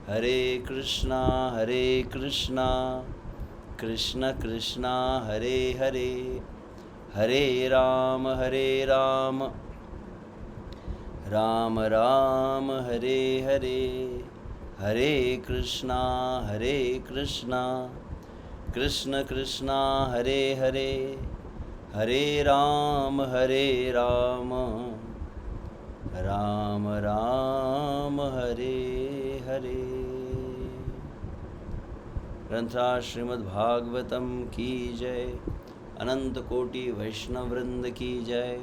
हरे कृष्णा कृष्ण कृष्णा हरे हरे, हरे राम राम राम हरे हरे, हरे कृष्णा कृष्ण कृष्णा हरे हरे, हरे राम राम राम हरे हरे। ग्रंथराज श्रीमद् भागवतम की जय, अनंत कोटि वैष्णव वृंद की जय,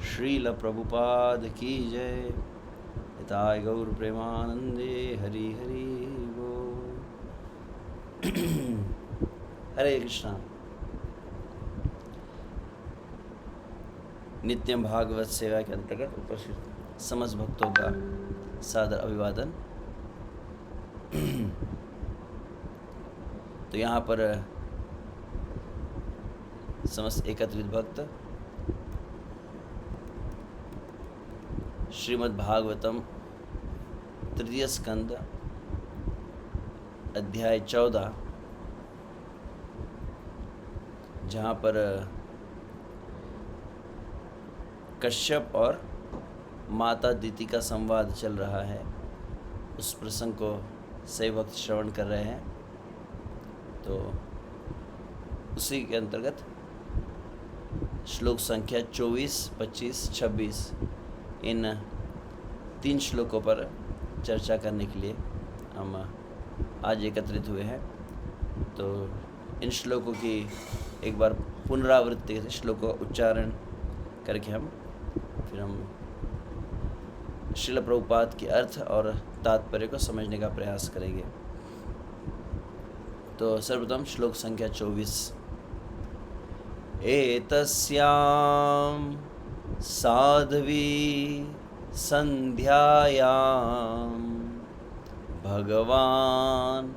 श्रील प्रभुपाद की जय। हिताय गौर प्रेमानंदे हरि हरि बोल। हरे कृष्णा। नित्यम भागवत सेवा के अंतर्गत उपस्थित समस्त भक्तों का सादर अभिवादन। तो यहाँ पर समस्त एकत्रित भक्त श्रीमद् भागवतम तृतीय स्कंद अध्याय 14, जहाँ पर कश्यप और माता दिति का संवाद चल रहा है, उस प्रसंग को सही वक्त श्रवण कर रहे हैं। तो उसी के अंतर्गत श्लोक संख्या 24, 25, 26 इन 3 श्लोकों पर चर्चा करने के लिए हम आज एकत्रित हुए हैं। तो इन श्लोकों की एक बार पुनरावृत्ति से श्लोकों का उच्चारण करके फिर हम श्रील प्रभुपाद के अर्थ और तात्पर्य को समझने का प्रयास करेंगे। तो सर्वप्रथम श्लोक संख्या 24। एतस्यां साध्वी संध्यायां भगवान्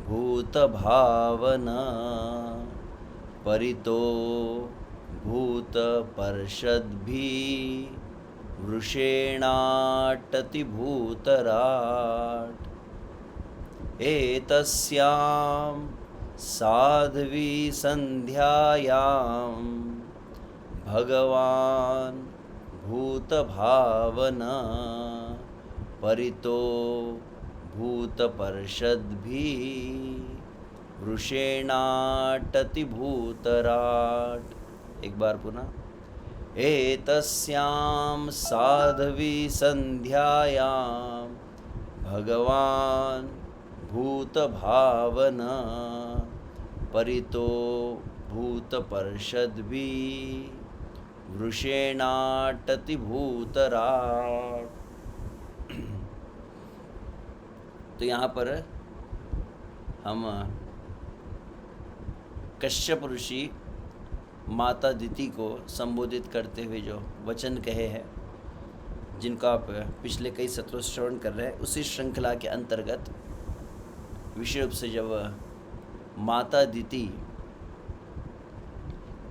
भूतभावना परितो भूतपर्षद्भिः वृषेणाटति भूतराट्। एतस्यां साध्वी संध्यायां भगवान् भूतभावना परितो भूतपर्षद्भिः वृषेणाटति भूतराट्। एक बार पुनः। एतस्यां साध्वी संध्यायां भगवान् भूतभावना परितो भूतपर्षद्भिः वृषेणाटति भूतराट्। तो यहाँ पर हम कश्यप ऋषि माता दिति को संबोधित करते हुए जो वचन कहे हैं, जिनको आप पिछले कई सत्रों श्रवण कर रहे हैं, उसी श्रृंखला के अंतर्गत विशेष रूप से जब माता दिति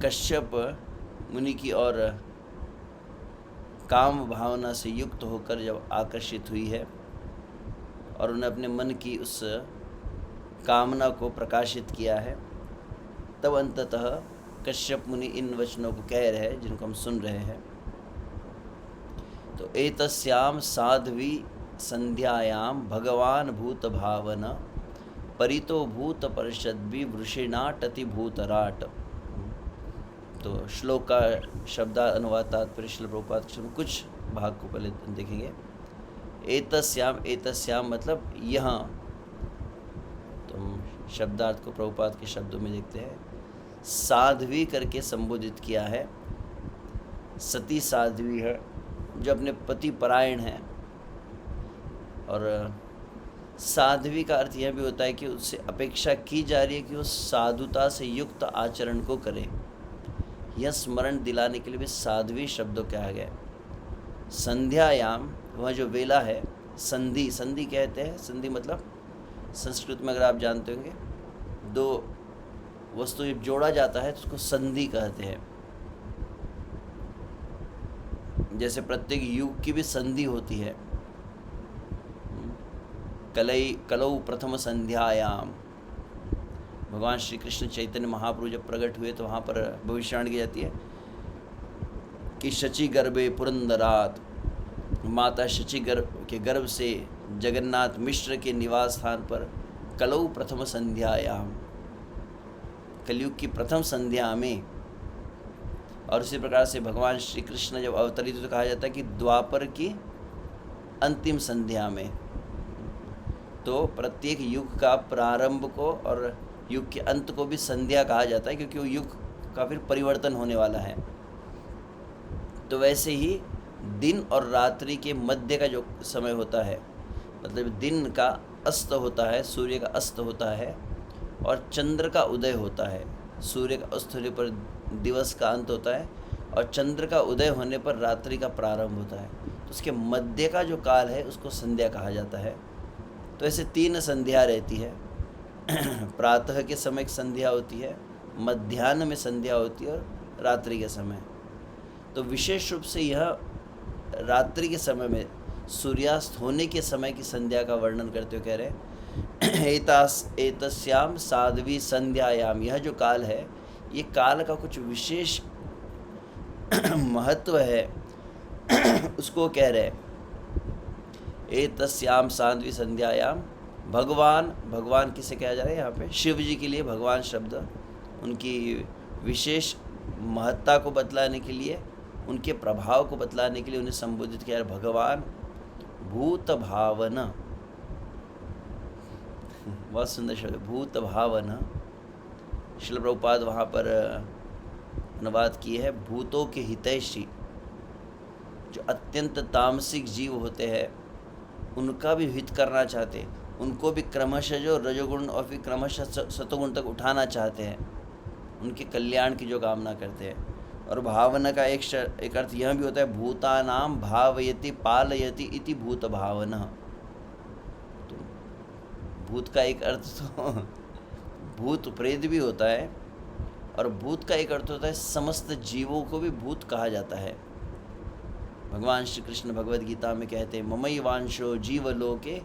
कश्यप मुनि की ओर काम भावना से युक्त होकर जब आकर्षित हुई है और उन्हें अपने मन की उस कामना को प्रकाशित किया है, तब अंततः कश्यप मुनि इन वचनों को कह रहे हैं जिनको हम सुन रहे हैं। तो एतस्याम साध्वी संध्यायां भगवान भूत भावना परितो भूत परिषद्भि वृषेणाटति भूतराट। तो श्लोक का शब्दा अनुवाद तात्पर्य श्रील प्रभुपाद के कुछ भाग को पहले देखेंगे। एतस्याम मतलब यहाँ। तो हम शब्दार्थ को प्रभुपाद के शब्दों में देखते हैं। साध्वी करके संबोधित किया है। सती साध्वी है जो अपने पति परायण है, और साध्वी का अर्थ यह भी होता है कि उससे अपेक्षा की जा रही है कि वो साधुता से युक्त आचरण को करे। यह स्मरण दिलाने के लिए भी साध्वी शब्द कहा गया। संध्यायाम वह जो वेला है, संधि कहते हैं। संधि मतलब संस्कृत में अगर आप जानते होंगे, दो वस्तु जब जोड़ा जाता है तो उसको संधि कहते हैं। जैसे प्रत्येक युग की भी संधि होती है। कलौ प्रथम संध्यायाम। भगवान श्री कृष्ण चैतन्य महाप्रभु जब प्रकट हुए तो वहाँ पर भविष्यवाणी की जाती है कि शची गर्भे पुरंदरात, माता शची के गर्भ से जगन्नाथ मिश्र के निवास स्थान पर कलौ प्रथम संध्यायाम, कलयुग की प्रथम संध्या में। और उसी प्रकार से भगवान श्री कृष्ण जब अवतरित तो कहा जाता है कि द्वापर की अंतिम संध्या में। तो प्रत्येक युग का प्रारंभ को और युग के अंत को भी संध्या कहा जाता है, क्योंकि वो युग का फिर परिवर्तन होने वाला है। तो वैसे ही दिन और रात्रि के मध्य का जो समय होता है, मतलब दिन का अस्त होता है, सूर्य का अस्त होता है, और चंद्र का उदय होता है। सूर्य का अस्त होने पर दिवस का अंत होता है, और चंद्र का उदय होने पर रात्रि का प्रारंभ होता है। तो उसके मध्य का जो काल है उसको संध्या कहा जाता है। तो ऐसे 3 संध्या रहती है। प्रातः के समय एक संध्या होती है, मध्याह्न में संध्या होती है, और रात्रि के समय। तो विशेष रूप से यह रात्रि के समय में सूर्यास्त होने के समय की संध्या का वर्णन करते हुए कह रहे हैं एतस्याम साध्वी संध्यायाम। यह जो काल है, ये काल का कुछ विशेष महत्व है, उसको कह रहे हैं। एतस्याम साध्वी संध्यायाम। भगवान किसे कहा जा रहा है यहाँ पे? शिव जी के लिए भगवान शब्द उनकी विशेष महत्ता को बतलाने के लिए, उनके प्रभाव को बतलाने के लिए उन्हें संबोधित किया। भगवान भूत भावना, बहुत सुंदर शब्द, भूत भावना। श्रील प्रभुपाद वहाँ पर अनुवाद किए है, भूतों के हितैषी। जो अत्यंत तामसिक जीव होते हैं उनका भी हित करना चाहते हैं, उनको भी क्रमशः जो रजोगुण और फिर क्रमशः सतोगुण तक उठाना चाहते हैं, उनके कल्याण की जो कामना करते हैं। और भावना का एक अर्थ यह भी होता है, भूतानाम भावयति पालयति इति भूत भावना। तो भूत का एक अर्थ तो भूत प्रेत भी होता है, और भूत का एक अर्थ होता है समस्त जीवों को भी भूत कहा जाता है। भगवान श्री कृष्ण भगवद गीता में कहते हैं, ममैवांशो जीवलोके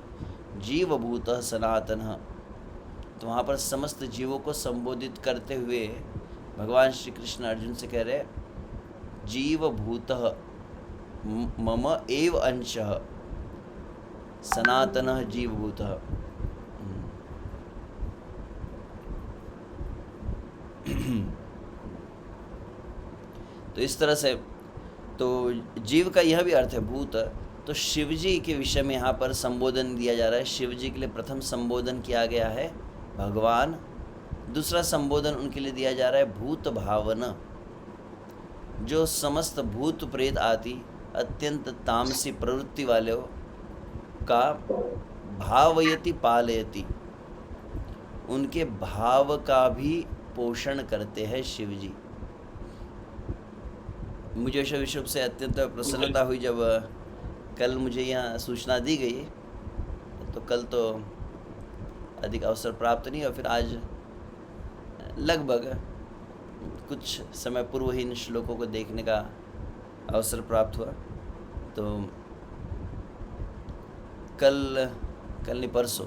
जीवभूतः सनातनः। तो वहाँ पर समस्त जीवों को संबोधित करते हुए भगवान श्री कृष्ण अर्जुन से कह रहे, जीवभूतः मम एव अंशः सनातनः जीवभूतः। तो इस तरह से तो जीव का यह भी अर्थ है भूत। तो शिव जी के विषय में यहाँ पर संबोधन दिया जा रहा है। शिव जी के लिए प्रथम संबोधन किया गया है भगवान, दूसरा संबोधन उनके लिए दिया जा रहा है भूत भावना। जो समस्त भूत प्रेत आदि अत्यंत तामसी प्रवृत्ति वाले का भावयति पालयति, उनके भाव का भी पोषण करते हैं शिव जी। मुझे विश्व से अत्यंत प्रसन्नता हुई जब कल मुझे यहाँ सूचना दी गई। तो कल तो अधिक अवसर प्राप्त नहीं, और फिर आज लगभग कुछ समय पूर्व ही इन श्लोकों को देखने का अवसर प्राप्त हुआ। तो कल नहीं परसों,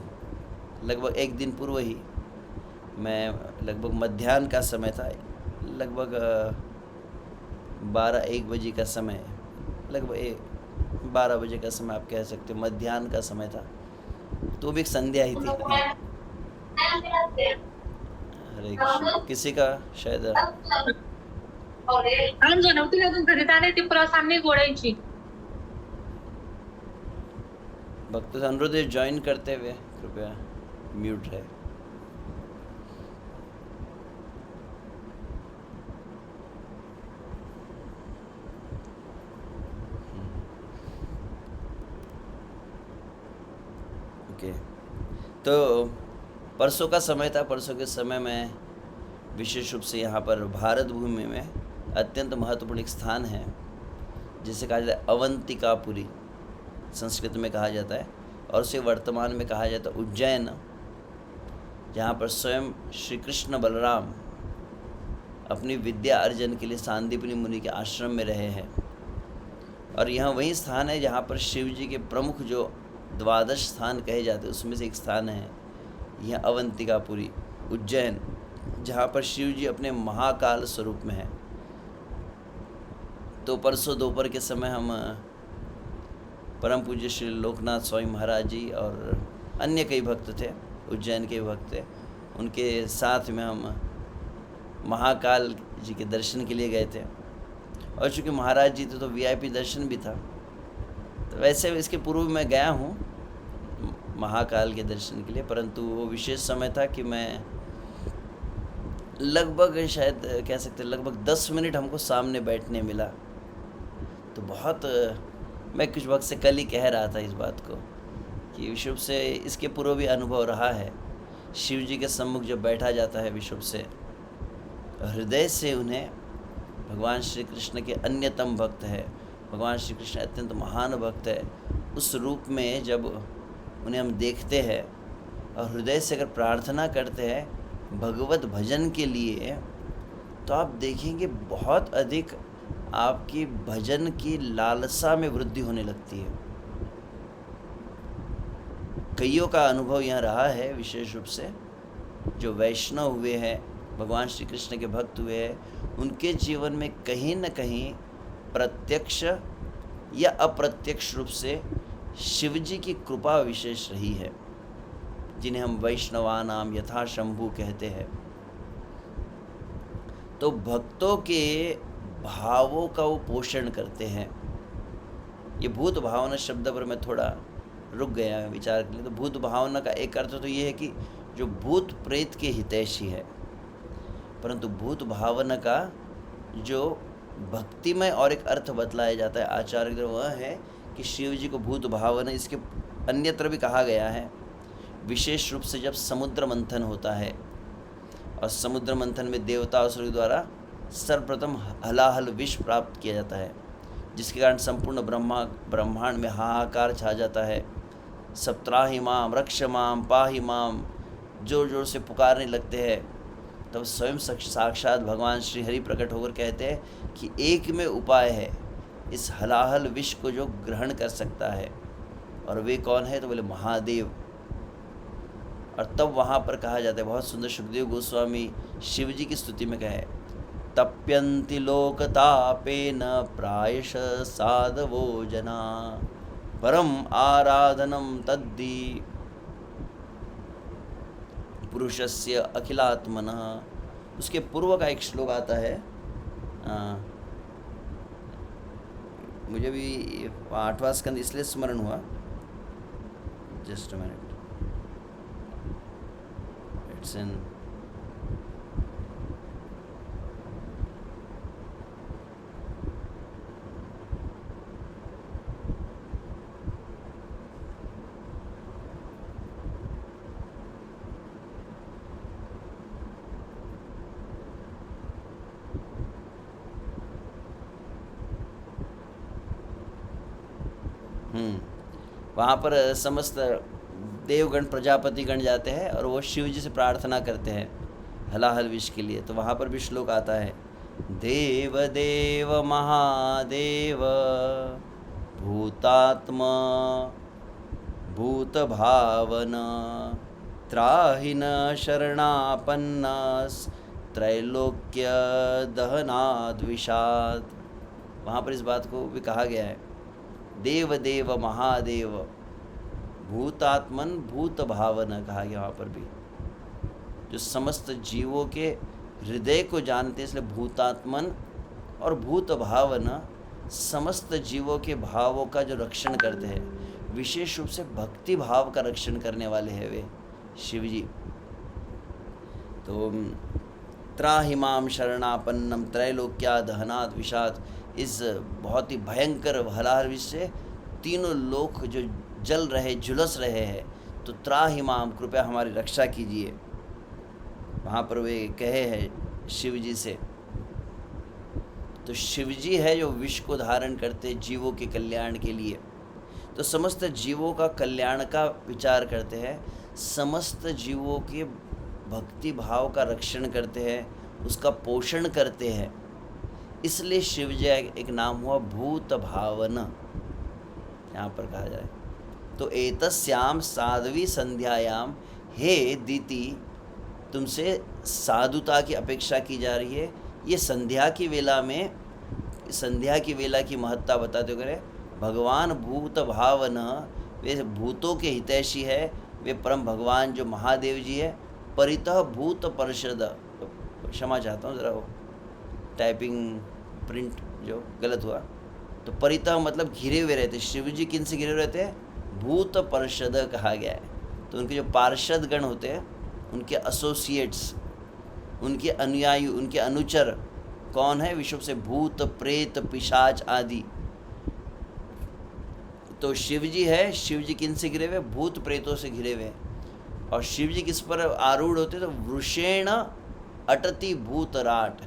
लगभग एक दिन पूर्व ही मैं, लगभग मध्याह्न का समय था, लगभग 12-1 बजे का समय, लगभग 12 बजे का समय आप कह सकते हो, मध्याह्न का समय था। तो भी एक संध्या ही थी। हरे कृष्ण। किसी का शायद भक्त अनुरोध ज्वाइन करते हुए कृपया म्यूट है। ओके, तो परसों का समय था। परसों के समय में विशेष रूप से यहाँ पर भारत भूमि में अत्यंत महत्वपूर्ण एक स्थान है जिसे कहा जाता है अवंतिकापुरी, संस्कृत में कहा जाता है, और उसे वर्तमान में कहा जाता है उज्जैन, जहाँ पर स्वयं श्री कृष्ण बलराम अपनी विद्या अर्जन के लिए सांदीपनि मुनि के आश्रम में रहे हैं। और यह वही स्थान है जहाँ पर शिव जी के प्रमुख जो द्वादश स्थान कहे जाते हैं, उसमें से एक स्थान है यह अवंतिकापुरी, उज्जैन, जहाँ पर शिव जी अपने महाकाल स्वरूप में हैं। तो परसों दोपहर के समय हम परम पूज्य श्री लोकनाथ स्वामी महाराज जी और अन्य कई भक्त थे, उज्जैन के भक्त थे, उनके साथ में हम महाकाल जी के दर्शन के लिए गए थे। और चूँकि महाराज जी थे तो वीआईपी दर्शन भी था। तो वैसे इसके पूर्व मैं गया हूँ महाकाल के दर्शन के लिए, परंतु वो विशेष समय था कि मैं लगभग, शायद कह सकते लगभग 10 मिनट हमको सामने बैठने मिला। तो बहुत, मैं कुछ वक्त से कल ही कह रहा था इस बात को कि विशुभ से इसके पूर्व भी अनुभव रहा है। शिव जी के सम्मुख जब बैठा जाता है विशुभ से, हृदय से उन्हें भगवान श्री कृष्ण के अन्यतम भक्त है, भगवान श्री कृष्ण अत्यंत महान भक्त है, उस रूप में जब उन्हें हम देखते हैं और हृदय से अगर प्रार्थना करते हैं भगवत भजन के लिए, तो आप देखेंगे बहुत अधिक आपकी भजन की लालसा में वृद्धि होने लगती है। कईयों का अनुभव यहाँ रहा है, विशेष रूप से जो वैष्णव हुए हैं, भगवान श्री कृष्ण के भक्त हुए हैं, उनके जीवन में कहीं न कहीं प्रत्यक्ष या अप्रत्यक्ष रूप से शिव जी की कृपा विशेष रही है, जिन्हें हम वैष्णवानाम यथा शंभु कहते हैं। तो भक्तों के भावों का वो पोषण करते हैं। ये भूत भावना शब्द पर मैं थोड़ा रुक गया विचार के लिए। तो भूत भावना का एक अर्थ तो ये है कि जो भूत प्रेत के हितैषी है, परंतु भूत भावना का जो भक्तिमय और एक अर्थ बतलाया जाता है आचार्य द्वारा, वह है कि शिव जी को भूत भावना, इसके अन्यत्र भी कहा गया है, विशेष रूप से जब समुद्र मंथन होता है और समुद्र मंथन में देवता असुर द्वारा सर्वप्रथम हलाहल विष प्राप्त किया जाता है, जिसके कारण संपूर्ण ब्रह्मांड में हाहाकार छा जाता है। सब त्राहि माम रक्ष माम पाहि माम जोर जोर से पुकारने लगते हैं। तब स्वयं साक्षात भगवान श्री हरि प्रकट होकर कहते हैं कि एक में उपाय है इस हलाहल विष को जो ग्रहण कर सकता है, और वे कौन है? तो बोले महादेव। और तब वहाँ पर कहा जाता है, बहुत सुंदर, सुखदेव गोस्वामी शिव जी की स्तुति में कहे, तप्यन्ति लोकतापेन प्रायश साधवो जना परम आराधनम तद्धि पुरुषस्य अखिलात्मनः। उसके पूर्व का एक श्लोक आता है, मुझे भी 8वां स्कंद इसलिए स्मरण हुआ, just a minute, it's in वहाँ पर समस्त देवगण प्रजापतिगण जाते हैं और वो शिव जी से प्रार्थना करते हैं हलाहल विष के लिए। तो वहाँ पर भी श्लोक आता है, देव देव महादेव भूतात्मा भूत भावना त्राहिन शरणापन्नस त्रैलोक्य दहनाद विषाद। वहाँ पर इस बात को भी कहा गया है, देव देव महादेव भूतात्मन भूत भावना कहा गया वहाँ पर भी, जो समस्त जीवों के हृदय को जानते, इसलिए भूतात्मन और भूत भावना समस्त जीवों के भावों का जो रक्षण करते हैं, विशेष रूप से भक्ति भाव का रक्षण करने वाले हैं वे शिव जी। तो त्राहिमाम शरणापन्नम त्रैलोक्या दहनाद विषाद, इस बहुत ही भयंकर हलाहल विष से तीनों लोक जो जल रहे झुलस रहे हैं, तो त्राहिमाम कृपया हमारी रक्षा कीजिए। वहाँ पर वे कहे हैं शिव जी से। तो शिव जी है जो विष को धारण करते जीवों के कल्याण के लिए। तो समस्त जीवों का कल्याण का विचार करते हैं, समस्त जीवों के भक्ति भाव का रक्षण करते हैं, उसका पोषण करते हैं, इसलिए शिव जी एक नाम हुआ भूत भावना यहाँ पर कहा जाए। तो एतस्याम साध्वी संध्यायाम, हे दीति तुमसे साधुता की अपेक्षा की जा रही है। ये संध्या की वेला में, संध्या की वेला की महत्ता बताते हुए भगवान भूत भावन, वे भूतों के हितैषी है, वे परम भगवान जो महादेव जी है। परितः भूत परिषद, क्षमा चाहता हूँ ज़रा वो टाइपिंग प्रिंट जो गलत हुआ। तो परितः मतलब घिरे हुए रहते। शिव जी किन से घिरे हुए रहते हैं? भूत परिषद कहा गया है। तो उनके जो पार्षद गण होते हैं, उनके एसोसिएट्स, उनके अनुयायी, उनके अनुचर कौन है? विश्व से भूत प्रेत पिशाच आदि। तो शिव जी है, शिव जी किन से घिरे हुए? भूत प्रेतों से घिरे हुए। और शिव जी किस पर आरूढ़ होते? तो वृषेण अटति भूतराट।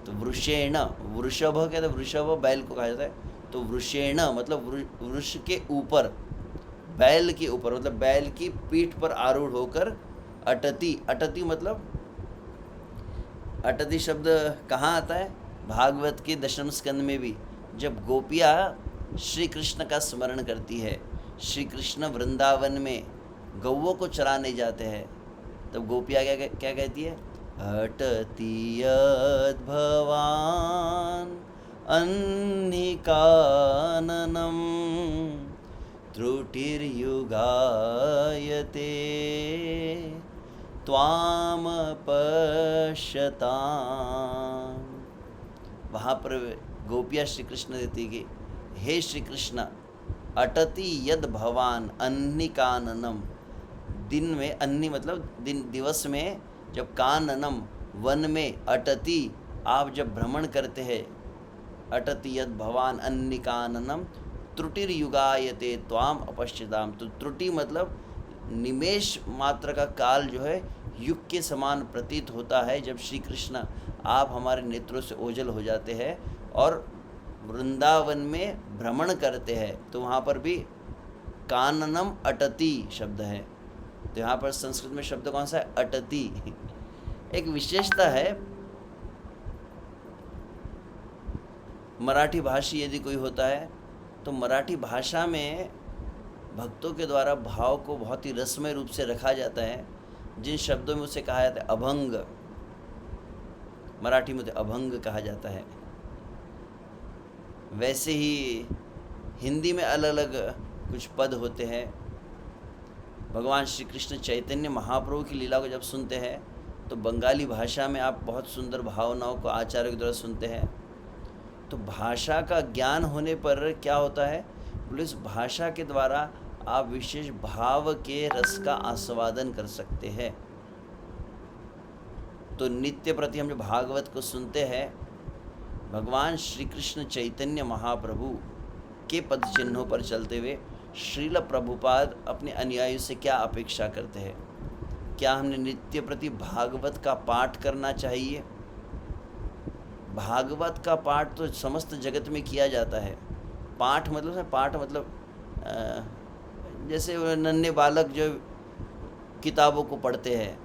तो वृषेण, वृषभ कहते हैं, वृषभ बैल को कहा जाता है। तो वृषेण मतलब वृक्ष के ऊपर, बैल के ऊपर, मतलब बैल की पीठ पर आरूढ़ होकर अटति। अटति मतलब, अटति शब्द कहाँ आता है? भागवत के 10वें स्कंद में भी, जब गोपियाँ श्री कृष्ण का स्मरण करती है, श्री कृष्ण वृंदावन में गौओं को चराने जाते हैं, तब गोपियाँ क्या कहती है? अटति यद् भवान् अन्निकाननम् त्रुटिर्युगायते त्वाम पश्यताम्। वहाँ पर गोपियाँ श्री कृष्ण देती कि हे श्री कृष्ण, अटति यद भवान अन्निकाननम, दिन में, अन्नी मतलब दिन, दिवस में, जब काननम वन में, अटति आप जब भ्रमण करते हैं, अटति यद भवान अन्निकाननम त्रुटिर्युगायते त्वाम अपश्यताम। तो त्रुटि मतलब निमेष मात्र का काल जो है युग के समान प्रतीत होता है, जब श्री कृष्ण आप हमारे नेत्रों से ओझल हो जाते हैं और वृंदावन में भ्रमण करते हैं। तो वहाँ पर भी काननम अटति शब्द है। तो यहाँ पर संस्कृत में शब्द कौन सा है? अटति। एक विशेषता है, मराठी भाषी यदि कोई होता है तो मराठी भाषा में भक्तों के द्वारा भाव को बहुत ही रसमय रूप से रखा जाता है। जिन शब्दों में उसे कहा जाता है अभंग, मराठी में तो अभंग कहा जाता है। वैसे ही हिंदी में अलग अलग कुछ पद होते हैं। भगवान श्री कृष्ण चैतन्य महाप्रभु की लीला को जब सुनते हैं तो बंगाली भाषा में आप बहुत सुंदर भावनाओं को आचार्य के द्वारा सुनते हैं। तो भाषा का ज्ञान होने पर क्या होता है? बोले उस भाषा के द्वारा आप विशेष भाव के रस का आस्वादन कर सकते हैं। तो नित्य प्रति हम जो भागवत को सुनते हैं, भगवान श्री कृष्ण चैतन्य महाप्रभु के पद चिन्हों पर चलते हुए श्रील प्रभुपाद अपने अनुयायियों से क्या अपेक्षा करते हैं? क्या हमने नित्य प्रति भागवत का पाठ करना चाहिए? भागवत का पाठ तो समस्त जगत में किया जाता है। पाठ मतलब जैसे नन्हे बालक जो किताबों को पढ़ते हैं,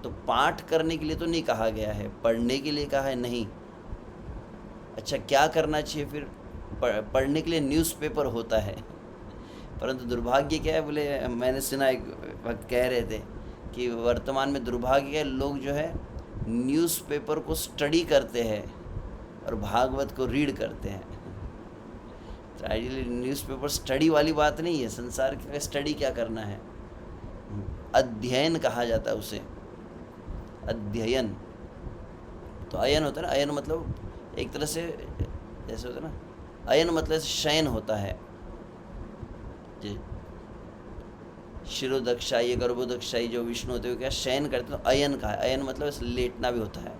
तो पाठ करने के लिए तो नहीं कहा गया है, पढ़ने के लिए कहा है। नहीं, अच्छा क्या करना चाहिए फिर? पढ़ने के लिए न्यूज़पेपर होता है। परंतु दुर्भाग्य क्या है? बोले, मैंने सुना एक वक्त कह रहे थे कि वर्तमान में दुर्भाग्य है, लोग जो है न्यूज़पेपर को स्टडी करते हैं और भागवत को रीड करते हैं। तो आइडियली न्यूज़पेपर स्टडी वाली बात नहीं है। संसार के स्टडी क्या करना है? अध्ययन कहा जाता है उसे, अध्ययन। तो अयन होता है ना, अयन मतलब एक तरह से जैसे होता है ना, अयन मतलब शयन होता है। जी, शिरोदक्षाई गर्भोदक्षाई जो विष्णु होते हुए क्या शयन करते हैं, तो अयन का है। अयन मतलब लेटना भी होता है।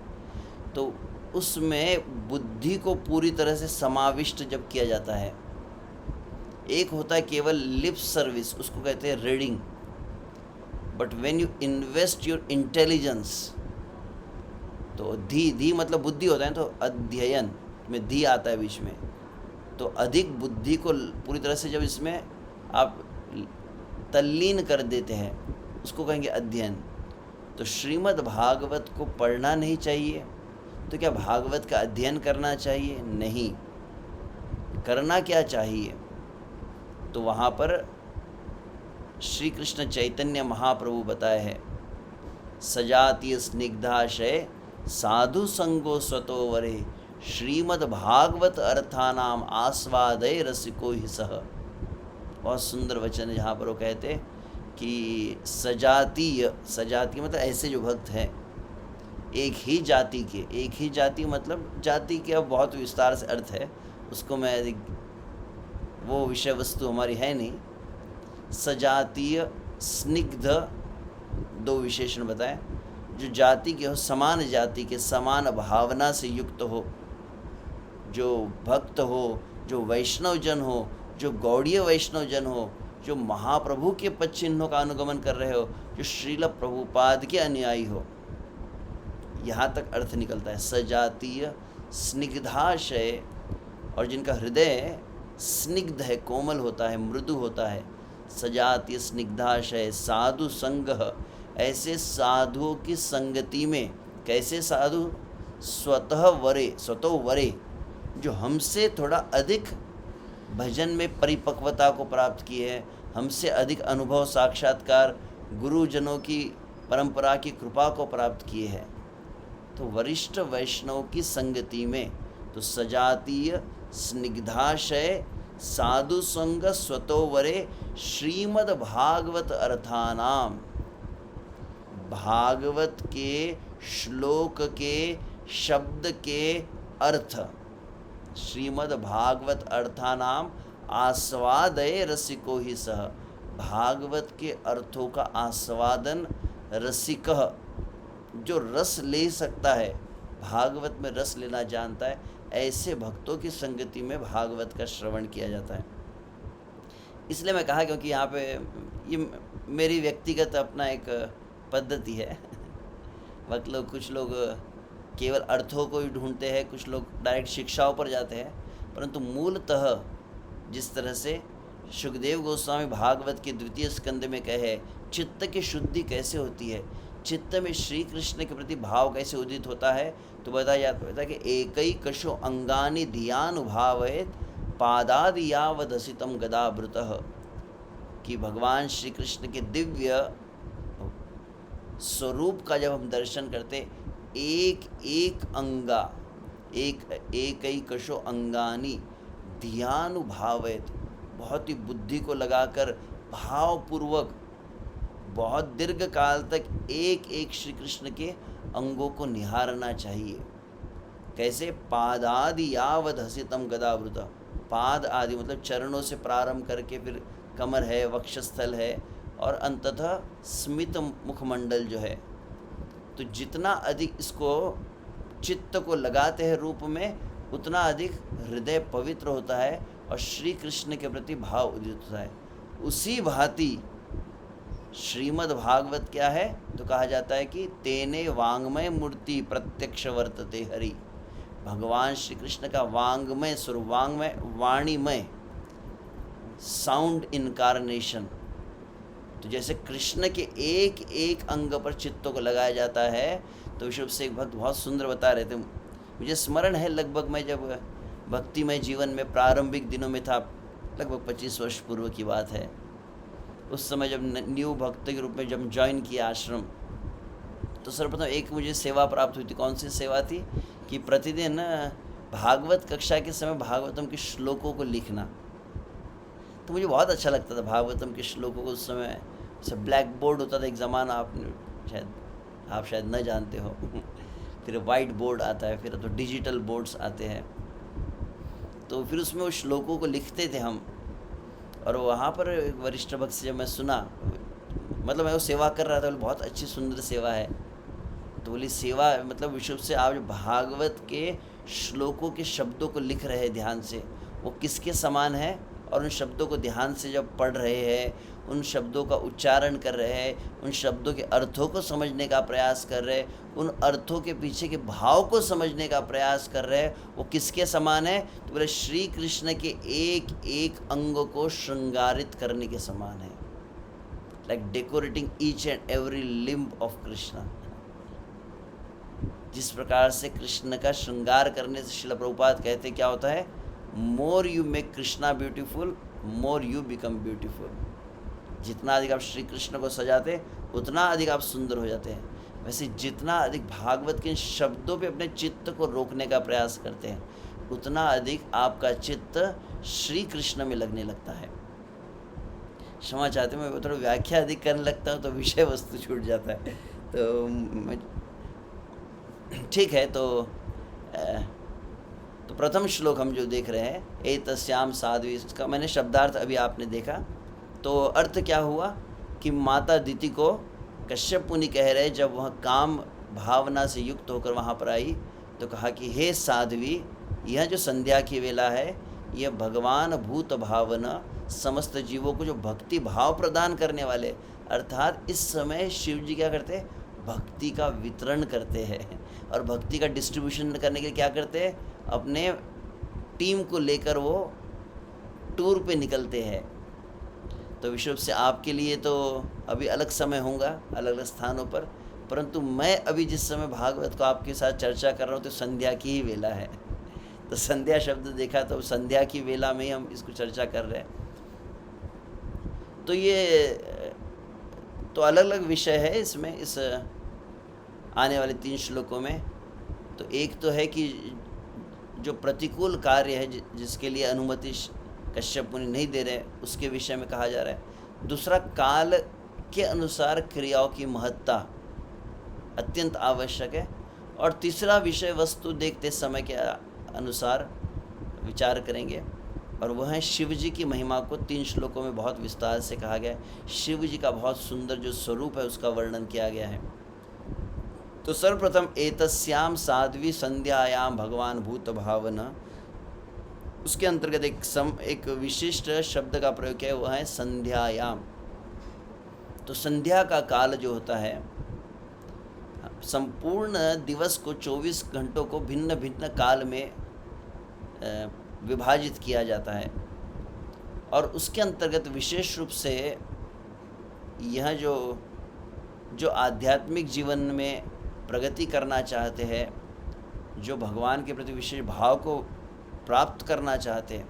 तो उसमें बुद्धि को पूरी तरह से समाविष्ट जब किया जाता है। एक होता है केवल लिप सर्विस, उसको कहते हैं reading. But when you invest your intelligence, तो धी मतलब बुद्धि होता है, तो अध्ययन में धी आता है बीच में। तो अधिक बुद्धि को पूरी तरह से जब इसमें आप तल्लीन कर देते हैं, उसको कहेंगे अध्ययन। तो श्रीमद् भागवत को पढ़ना नहीं चाहिए, तो क्या भागवत का अध्ययन करना चाहिए? नहीं। करना क्या चाहिए? तो वहाँ पर श्री कृष्ण चैतन्य महाप्रभु बताए हैं, सजातीय स्निग्धाशय साधु संगो स्वतो वरे श्रीमद् भागवत अर्थानाम आस्वादय रसिको ही सह। बहुत सुंदर वचन है जहाँ पर वो कहते कि सजातीय, सजातीय मतलब ऐसे जो भक्त हैं एक ही जाति के, एक ही जाति मतलब जाति के अब बहुत विस्तार से अर्थ है, उसको मैं अधिक, वो विषय वस्तु हमारी है नहीं। सजातीय स्निग्ध दो विशेषण बताएं, जो जाति के हो, समान जाति के, समान भावना से युक्त हो, जो भक्त हो, जो वैष्णव जन हो, जो गौड़ीय वैष्णव जन हो, जो महाप्रभु के पद चिन्हों का अनुगमन कर रहे हो, जो श्रील प्रभुपाद के अनुयायी हो, यहाँ तक अर्थ निकलता है। सजातीय स्निग्धाशय, और जिनका हृदय स्निग्ध है, कोमल होता है, मृदु होता है। सजातीय स्निग्धाशय साधु संग, ऐसे साधुओं की संगति में। कैसे साधु? स्वतः वरे, स्वतो वरे, जो हमसे थोड़ा अधिक भजन में परिपक्वता को प्राप्त किए हैं, हमसे अधिक अनुभव साक्षात्कार गुरुजनों की परंपरा की कृपा को प्राप्त किए हैं, तो वरिष्ठ वैष्णव की संगति में। तो सजातीय स्निग्धाशय साधु संग स्वतो वरे श्रीमद् भागवत अर्थानाम, भागवत के श्लोक के शब्द के अर्थ, श्रीमद् भागवत अर्थानाम आस्वादय रसिको ही सह, भागवत के अर्थों का आस्वादन रसिक, जो रस ले सकता है, भागवत में रस लेना जानता है, ऐसे भक्तों की संगति में भागवत का श्रवण किया जाता है। इसलिए मैं कहा क्योंकि यहाँ पे ये मेरी व्यक्तिगत अपना एक पद्धति है। मतलब कुछ लोग केवल अर्थों को ही ढूंढते हैं, कुछ लोग डायरेक्ट शिक्षाओं पर जाते हैं, परंतु मूलतः जिस तरह से सुखदेव गोस्वामी भागवत के द्वितीय स्कंद में कहे, चित्त की शुद्धि कैसे होती है, चित्त में श्री कृष्ण के प्रति भाव कैसे उदित होता है, तो बताया जाता है कि एकैकशो अंगानि धियानुभावेत पादादि यावदसितम गदावृतः, कि भगवान श्री कृष्ण के दिव्य स्वरूप का जब हम दर्शन करते, एक एक अंगा, एकैकशो अंगानि धियानुभावेत, बहुत ही बुद्धि को लगाकर भावपूर्वक बहुत दीर्घ काल तक एक एक श्री कृष्ण के अंगों को निहारना चाहिए। कैसे? पादादि यावद हसितम गदावृत, पाद आदि मतलब चरणों से प्रारंभ करके फिर कमर है, वक्षस्थल है और अंततः स्मित मुखमंडल जो है। तो जितना अधिक इसको चित्त को लगाते हैं रूप में, उतना अधिक हृदय पवित्र होता है और श्री कृष्ण के प्रति भाव उदित होता है। उसी भांति श्रीमद् भागवत क्या है? तो कहा जाता है कि तेने वांग्मय मूर्ति प्रत्यक्ष वर्तते हरि, भगवान श्री कृष्ण का वांग्मय स्वरूप, वांग्मय वाणीमय, साउंड इनकारनेशन। तो जैसे कृष्ण के एक एक अंग पर चित्तों को लगाया जाता है, तो विश्व से एक भक्त बहुत सुंदर बता रहे थे, मुझे स्मरण है लगभग मैं जब भक्तिमय जीवन में प्रारंभिक दिनों में था, लगभग 25 वर्ष पूर्व की बात है, उस समय जब न्यू भक्त के रूप में जब ज्वाइन किया आश्रम, तो सर्वप्रथम एक मुझे सेवा प्राप्त हुई थी। कौन सी सेवा थी? कि प्रतिदिन भागवत कक्षा के समय भागवतम के श्लोकों को लिखना। तो मुझे बहुत अच्छा लगता था भागवतम के श्लोकों को। उस समय सब ब्लैक बोर्ड होता था, एक ज़माना आप शायद न जानते हो फिर वाइट बोर्ड आता है, फिर तो डिजिटल बोर्ड्स आते हैं। तो फिर उसमें उस श्लोकों को लिखते थे हम, और वहाँ पर एक वरिष्ठ भक्त से जब मैं सुना, मतलब मैं वो सेवा कर रहा था, बोले बहुत अच्छी सुंदर सेवा है। तो बोली सेवा मतलब विश्व से आप जो भागवत के श्लोकों के शब्दों को लिख रहे हैं ध्यान से, वो किसके समान है, और उन शब्दों को ध्यान से जब पढ़ रहे हैं, उन शब्दों का उच्चारण कर रहे हैं, उन शब्दों के अर्थों को समझने का प्रयास कर रहे हैं, उन अर्थों के पीछे के भाव को समझने का प्रयास कर रहे हैं, वो किसके समान है? तो बोले श्री कृष्ण के एक एक अंग को श्रृंगारित करने के समान है, like decorating each and every limb of Krishna. जिस प्रकार से कृष्ण का श्रृंगार करने से श्रील प्रभुपाद कहते क्या होता है? More you make Krishna beautiful, more you become beautiful. जितना अधिक आप श्री कृष्ण को सजाते उतना अधिक आप सुंदर हो जाते हैं। वैसे जितना अधिक भागवत के शब्दों पे अपने चित्त को रोकने का प्रयास करते हैं उतना अधिक आपका चित्त श्री कृष्ण में लगने लगता है। क्षमा चाहते हैं, मैं थोड़ा व्याख्या अधिक करने लगता हूँ तो विषय वस्तु छूट जाता है। तो ठीक है, तो प्रथम श्लोक हम जो देख रहे हैं एतस्याम साध्वी, इसका मैंने शब्दार्थ अभी आपने देखा। तो अर्थ क्या हुआ कि माता दिति को कश्यप मुनि कह रहे, जब वह काम भावना से युक्त होकर वहाँ पर आई तो कहा कि हे साध्वी, यह जो संध्या की वेला है यह भगवान भूत भावना समस्त जीवों को जो भक्ति भाव प्रदान करने वाले, अर्थात इस समय शिव जी क्या करते हैं, भक्ति का वितरण करते हैं और भक्ति का डिस्ट्रीब्यूशन करने के लिए क्या करते हैं, अपने टीम को लेकर वो टूर पे निकलते हैं। तो विश्व से आपके लिए तो अभी अलग समय होगा अलग अलग स्थानों पर, परंतु मैं अभी जिस समय भागवत को आपके साथ चर्चा कर रहा हूँ तो संध्या की ही वेला है। तो संध्या शब्द देखा तो संध्या की वेला में ही हम इसको चर्चा कर रहे हैं। तो ये तो अलग अलग विषय है इसमें, इस आने वाले 3 श्लोकों में। तो एक तो है कि जो प्रतिकूल कार्य है जिसके लिए अनुमति कश्यप मुनि नहीं दे रहे उसके विषय में कहा जा रहा है। दूसरा, काल के अनुसार क्रियाओं की महत्ता अत्यंत आवश्यक है। और तीसरा विषय वस्तु देखते समय के अनुसार विचार करेंगे और वह है शिव जी की महिमा को 3 श्लोकों में बहुत विस्तार से कहा गया है। शिव जी का बहुत सुंदर जो स्वरूप है उसका वर्णन किया गया है। तो सर्वप्रथम एतस्याम साध्वी संध्यायाम भगवान भूत भावना, उसके अंतर्गत एक विशिष्ट शब्द का प्रयोग किया है, वह है संध्यायाम। तो संध्या का काल जो होता है, संपूर्ण दिवस को 24 घंटों को भिन्न भिन्न काल में विभाजित किया जाता है और उसके अंतर्गत विशेष रूप से यह जो आध्यात्मिक जीवन में प्रगति करना चाहते हैं, जो भगवान के प्रति विशेष भाव को प्राप्त करना चाहते हैं,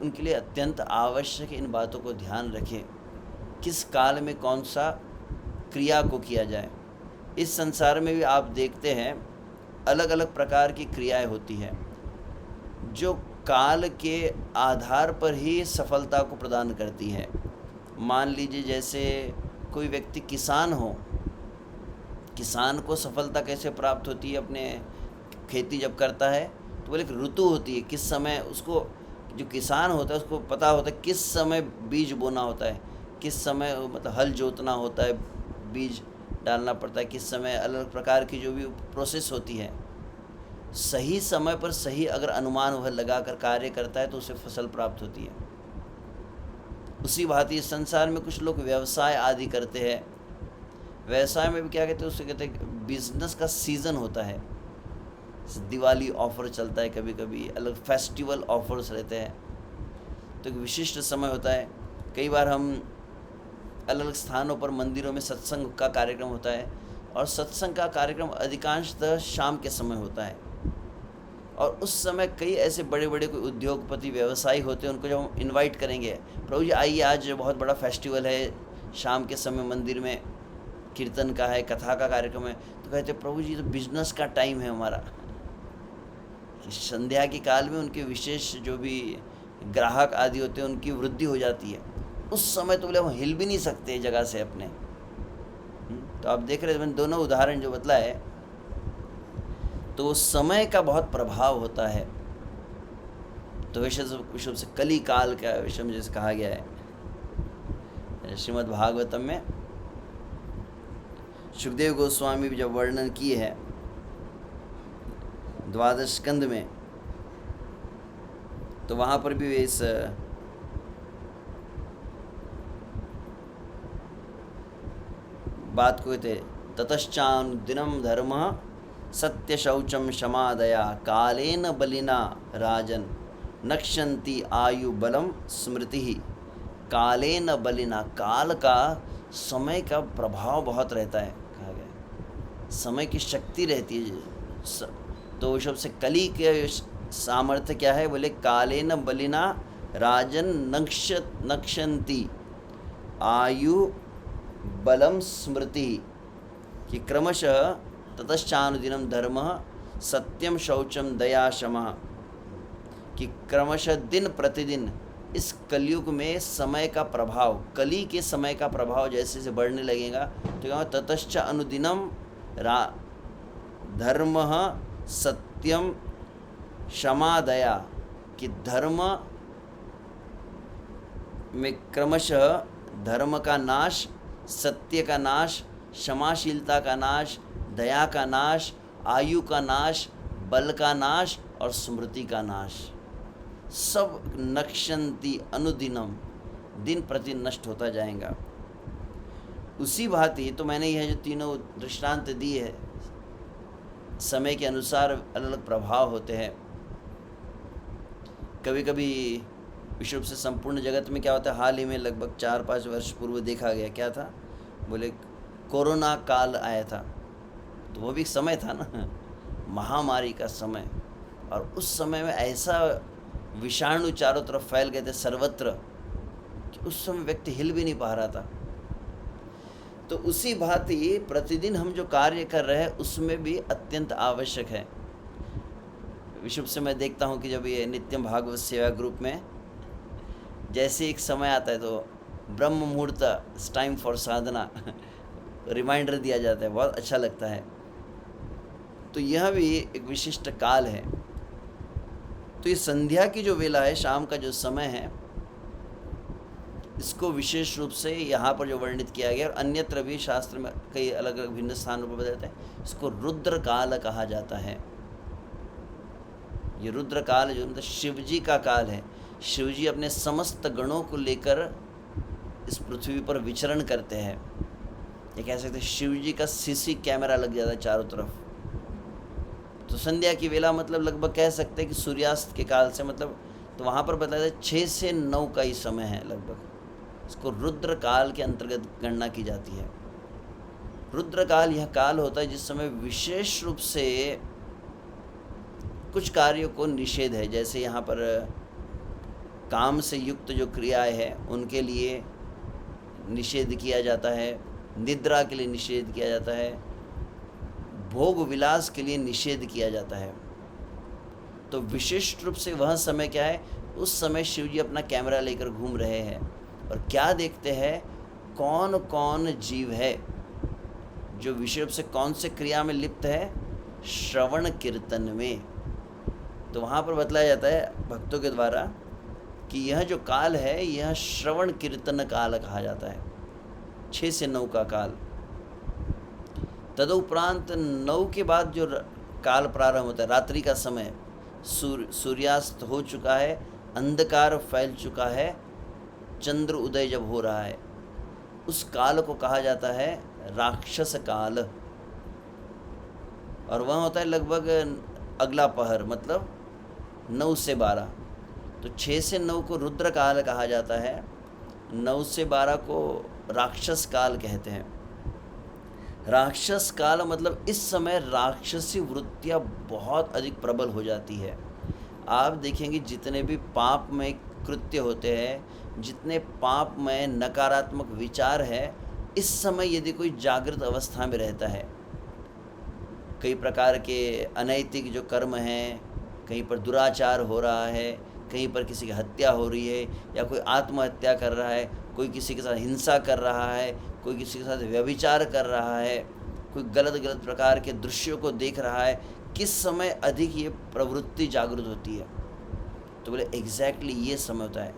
उनके लिए अत्यंत आवश्यक इन बातों को ध्यान रखें, किस काल में कौन सा क्रिया को किया जाए। इस संसार में भी आप देखते हैं अलग अलग प्रकार की क्रियाएं होती हैं जो काल के आधार पर ही सफलता को प्रदान करती है। मान लीजिए जैसे कोई व्यक्ति किसान हो, किसान को सफलता कैसे प्राप्त होती है, अपने खेती जब करता है तो बोले एक ऋतु होती है, किस समय उसको, जो किसान होता है उसको पता होता है किस समय बीज बोना होता है, किस समय मतलब हल जोतना होता है, बीज डालना पड़ता है, किस समय अलग प्रकार की जो भी प्रोसेस होती है, सही समय पर सही अगर अनुमान वह लगाकर कार्य करता है तो उसे फसल प्राप्त होती है। उसी भांति इस संसार में कुछ लोग व्यवसाय आदि करते हैं, व्यवसाय में भी क्या कहते हैं, उसे कहते हैं बिजनेस का सीज़न होता है, दिवाली ऑफर चलता है, कभी कभी अलग फेस्टिवल ऑफर्स रहते हैं, तो एक विशिष्ट समय होता है। कई बार हम अलग अलग स्थानों पर मंदिरों में सत्संग का कार्यक्रम होता है और सत्संग का कार्यक्रम अधिकांशतः शाम के समय होता है और उस समय कई ऐसे बड़े बड़े कोई उद्योगपति व्यवसायी होते हैं, उनको जब हम इनवाइट करेंगे, प्रभु जी आइए आज बहुत बड़ा फेस्टिवल है, शाम के समय मंदिर में कीर्तन का है, कथा का कार्यक्रम है, तो कहते प्रभु जी तो बिजनेस का टाइम है हमारा। संध्या के काल में उनके विशेष जो भी ग्राहक आदि होते हैं उनकी वृद्धि हो जाती है, उस समय तो बोले हम हिल भी नहीं सकते जगह से अपने। तो आप देख रहे हैं मैंने दोनों उदाहरण जो बतला है, तो समय का बहुत प्रभाव होता है। तो विश्व से कली काल का विषय में जैसे कहा गया है श्रीमद् भागवतम में, सुखदेव गोस्वामी भी जब वर्णन किए हैं 12वें स्कंद में, तो वहाँ पर भी इस बात को कहते, ततश्चानुदिनं धर्म सत्य शौचम क्षमादया कालेन बलिना राजन नक्षन्ति आयु बलम स्मृति। कालेन बलिना, काल का समय का प्रभाव बहुत रहता है, कहा गया समय की शक्ति रहती है। तो सबसे कली के सामर्थ्य क्या है, बोले कालेन बलिना राजन नक्षंती आयु बलम स्मृति, कि क्रमशः ततश्चानुदिनं धर्मः सत्यम शौचम दया क्षमा, कि क्रमशः दिन प्रतिदिन इस कलयुग में समय का प्रभाव, कली के समय का प्रभाव जैसे जैसे बढ़ने लगेगा तो क्या ततश्च अनुदिनम धर्म सत्यम क्षमा दया, कि धर्म में क्रमशः धर्म का नाश, सत्य का नाश, क्षमाशीलता का नाश, दया का नाश, आयु का नाश, बल का नाश और स्मृति का नाश, सब नक्षंती अनुदिनम दिन प्रतिदिन नष्ट होता जाएगा। उसी भांति तो मैंने यह जो तीनों दृष्टांत दिए है, समय के अनुसार अलग अलग प्रभाव होते हैं। कभी कभी विश्व रूप से संपूर्ण जगत में क्या होता है, हाल ही में लगभग 4-5 वर्ष पूर्व देखा गया, क्या था, बोले कोरोना काल आया था, तो वो भी समय था ना, महामारी का समय, और उस समय में ऐसा विषाणु चारों तरफ फैल गए थे सर्वत्र कि उस समय व्यक्ति हिल भी नहीं पा रहा था। तो उसी भांति प्रतिदिन हम जो कार्य कर रहे हैं उसमें भी अत्यंत आवश्यक है। विश्व से मैं देखता हूँ कि जब ये नित्यम भागवत सेवा ग्रुप में जैसे एक समय आता है तो ब्रह्म मुहूर्त, टाइम फॉर साधना रिमाइंडर दिया जाता है, बहुत अच्छा लगता है। तो यह भी एक विशिष्ट काल है। तो ये संध्या की जो वेला है, शाम का जो समय है, इसको विशेष रूप से यहाँ पर जो वर्णित किया गया और अन्यत्र भी शास्त्र में कई अलग अलग भिन्न स्थानों पर बताते हैं, इसको रुद्र काल कहा जाता है। ये रुद्र काल जो मतलब शिव जी का काल है। शिव जी अपने समस्त गणों को लेकर इस पृथ्वी पर विचरण करते हैं। ये कह सकते हैं शिव जी का सीसी कैमरा लग जाता है चारों तरफ। तो संध्या की वेला मतलब लगभग कह सकते हैं कि सूर्यास्त के काल से, मतलब तो वहाँ पर बताया जाए 6 से 9 का ही समय है लगभग। इसको रुद्र काल के अंतर्गत गणना की जाती है। रुद्र काल यह काल होता है जिस समय विशेष रूप से कुछ कार्यों को निषेध है, जैसे यहाँ पर काम से युक्त जो क्रियाएं हैं उनके लिए निषेध किया जाता है, निद्रा के लिए निषेध किया जाता है, भोग विलास के लिए निषेध किया जाता है। तो विशिष्ट रूप से वह समय क्या है, उस समय शिव जी अपना कैमरा लेकर घूम रहे हैं और क्या देखते हैं, कौन कौन जीव है जो विशेष रूप से कौन से क्रिया में लिप्त है, श्रवण कीर्तन में। तो वहाँ पर बतलाया जाता है भक्तों के द्वारा कि यह जो काल है यह श्रवण कीर्तन काल कहा जाता है, 6 से 9 का काल। तदुपरांत 9 के बाद जो काल प्रारंभ होता है, रात्रि का समय, सूर्यास्त हो चुका है, अंधकार फैल चुका है, चंद्र उदय जब हो रहा है, उस काल को कहा जाता है राक्षस काल। और वह होता है लगभग अगला पहर, मतलब 9 से 12। तो 6 से 9 को रुद्र काल कहा जाता है, 9 से 12 को राक्षस काल कहते हैं। राक्षस काल मतलब इस समय राक्षसी वृत्तियाँ बहुत अधिक प्रबल हो जाती है। आप देखेंगे जितने भी पापमय कृत्य होते हैं, जितने पापमय नकारात्मक विचार है, इस समय यदि कोई जागृत अवस्था में रहता है, कई प्रकार के अनैतिक जो कर्म हैं, कहीं पर दुराचार हो रहा है, कहीं पर किसी की हत्या हो रही है, या कोई आत्महत्या कर रहा है, कोई किसी के साथ हिंसा कर रहा है, कोई किसी के साथ व्यभिचार कर रहा है, कोई गलत गलत प्रकार के दृश्यों को देख रहा है, किस समय अधिक ये प्रवृत्ति जागृत होती है? तो बोले एग्जैक्टली ये समय होता है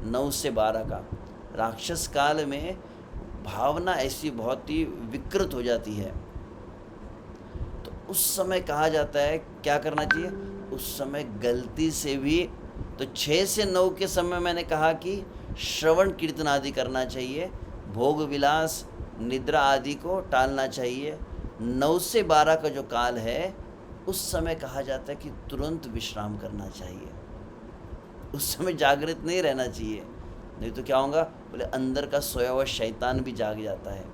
9 से 12 का। राक्षस काल में भावना ऐसी बहुत ही विकृत हो जाती है। तो उस समय कहा जाता है क्या करना चाहिए, उस समय गलती से भी, तो 6 से 9 के समय मैंने कहा कि श्रवण कीर्तन आदि करना चाहिए, भोग विलास निद्रा आदि को टालना चाहिए। 9 से 12 का जो काल है उस समय कहा जाता है कि तुरंत विश्राम करना चाहिए, उस समय जागृत नहीं रहना चाहिए, नहीं तो क्या होगा, बोले अंदर का सोया हुआ शैतान भी जाग जाता है।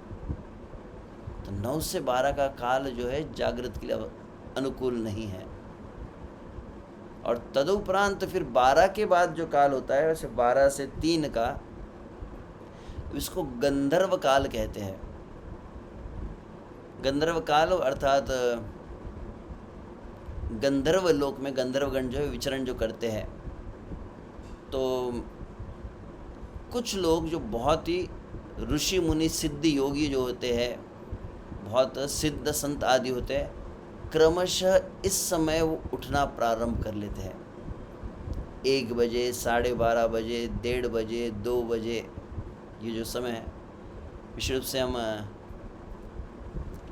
तो 9 से 12 का काल जो है जागृत के लिए अनुकूल नहीं है। और तदुपरांत फिर 12 के बाद जो काल होता है, वैसे 12 से 3 का, इसको गंधर्व काल कहते हैं। गंधर्व काल अर्थात गंधर्व लोक में गंधर्वगण जो है विचरण जो करते हैं। तो कुछ लोग जो बहुत ही ऋषि मुनि सिद्ध योगी जो होते हैं, बहुत सिद्ध संत आदि होते हैं, क्रमशः इस समय वो उठना प्रारंभ कर लेते हैं। 1 बजे, 12:30 बजे, 1:30 बजे, 2 बजे, ये जो समय है, विशेष रूप से हम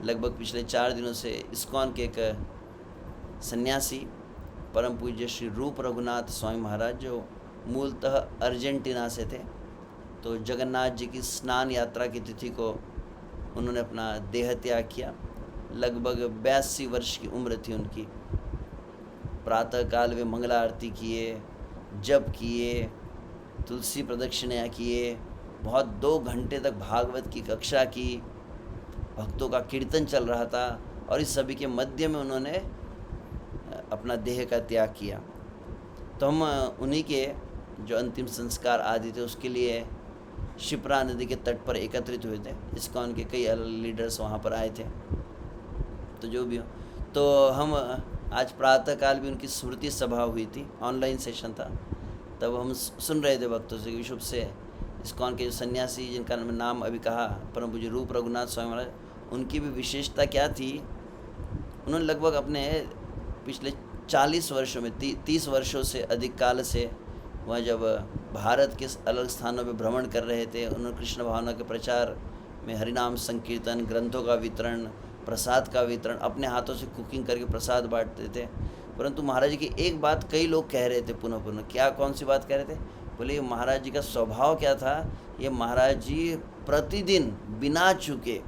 लगभग पिछले 4 दिनों से इस्कॉन के एक सन्यासी परम पूज्य श्री रूप रघुनाथ स्वामी महाराज, जो मूलतः अर्जेंटीना से थे, तो जगन्नाथ जी की स्नान यात्रा की तिथि को उन्होंने अपना देह त्याग किया। लगभग 82 वर्ष की उम्र थी उनकी। प्रातःकाल वे मंगला आरती किए, जप किए, तुलसी प्रदक्षिणा किए, बहुत 2 घंटे तक भागवत की कक्षा की, भक्तों का कीर्तन चल रहा था, और इस सभी के मध्य में उन्होंने अपना देह का त्याग किया। तो हम उन्हीं के जो अंतिम संस्कार आदि थे उसके लिए शिप्रा नदी के तट पर एकत्रित हुए थे। इस्कॉन के कई लीडर्स वहाँ पर आए थे। तो जो भी हो, तो हम आज प्रातःकाल भी उनकी स्मृति सभा हुई थी, ऑनलाइन सेशन था। तब हम सुन रहे थे भक्तों से, विशुभ से इस्कॉन के जो सन्यासी जिनका नाम अभी कहा, परम पूज्य रूप रघुनाथ स्वामी महाराज, उनकी भी विशेषता क्या थी, उन्होंने लगभग अपने पिछले 40 वर्षों में 30 वर्षों से अधिक काल से वह जब भारत के अलग स्थानों पर भ्रमण कर रहे थे, उन्होंने कृष्ण भावना के प्रचार में हरिनाम संकीर्तन, ग्रंथों का वितरण, प्रसाद का वितरण, अपने हाथों से कुकिंग करके प्रसाद बांटते थे। परंतु महाराज जी की एक बात कई लोग कह रहे थे पुनः पुनः, क्या कौन सी बात कह रहे थे? बोले महाराज जी का स्वभाव क्या था, ये महाराज जी प्रतिदिन बिना चूके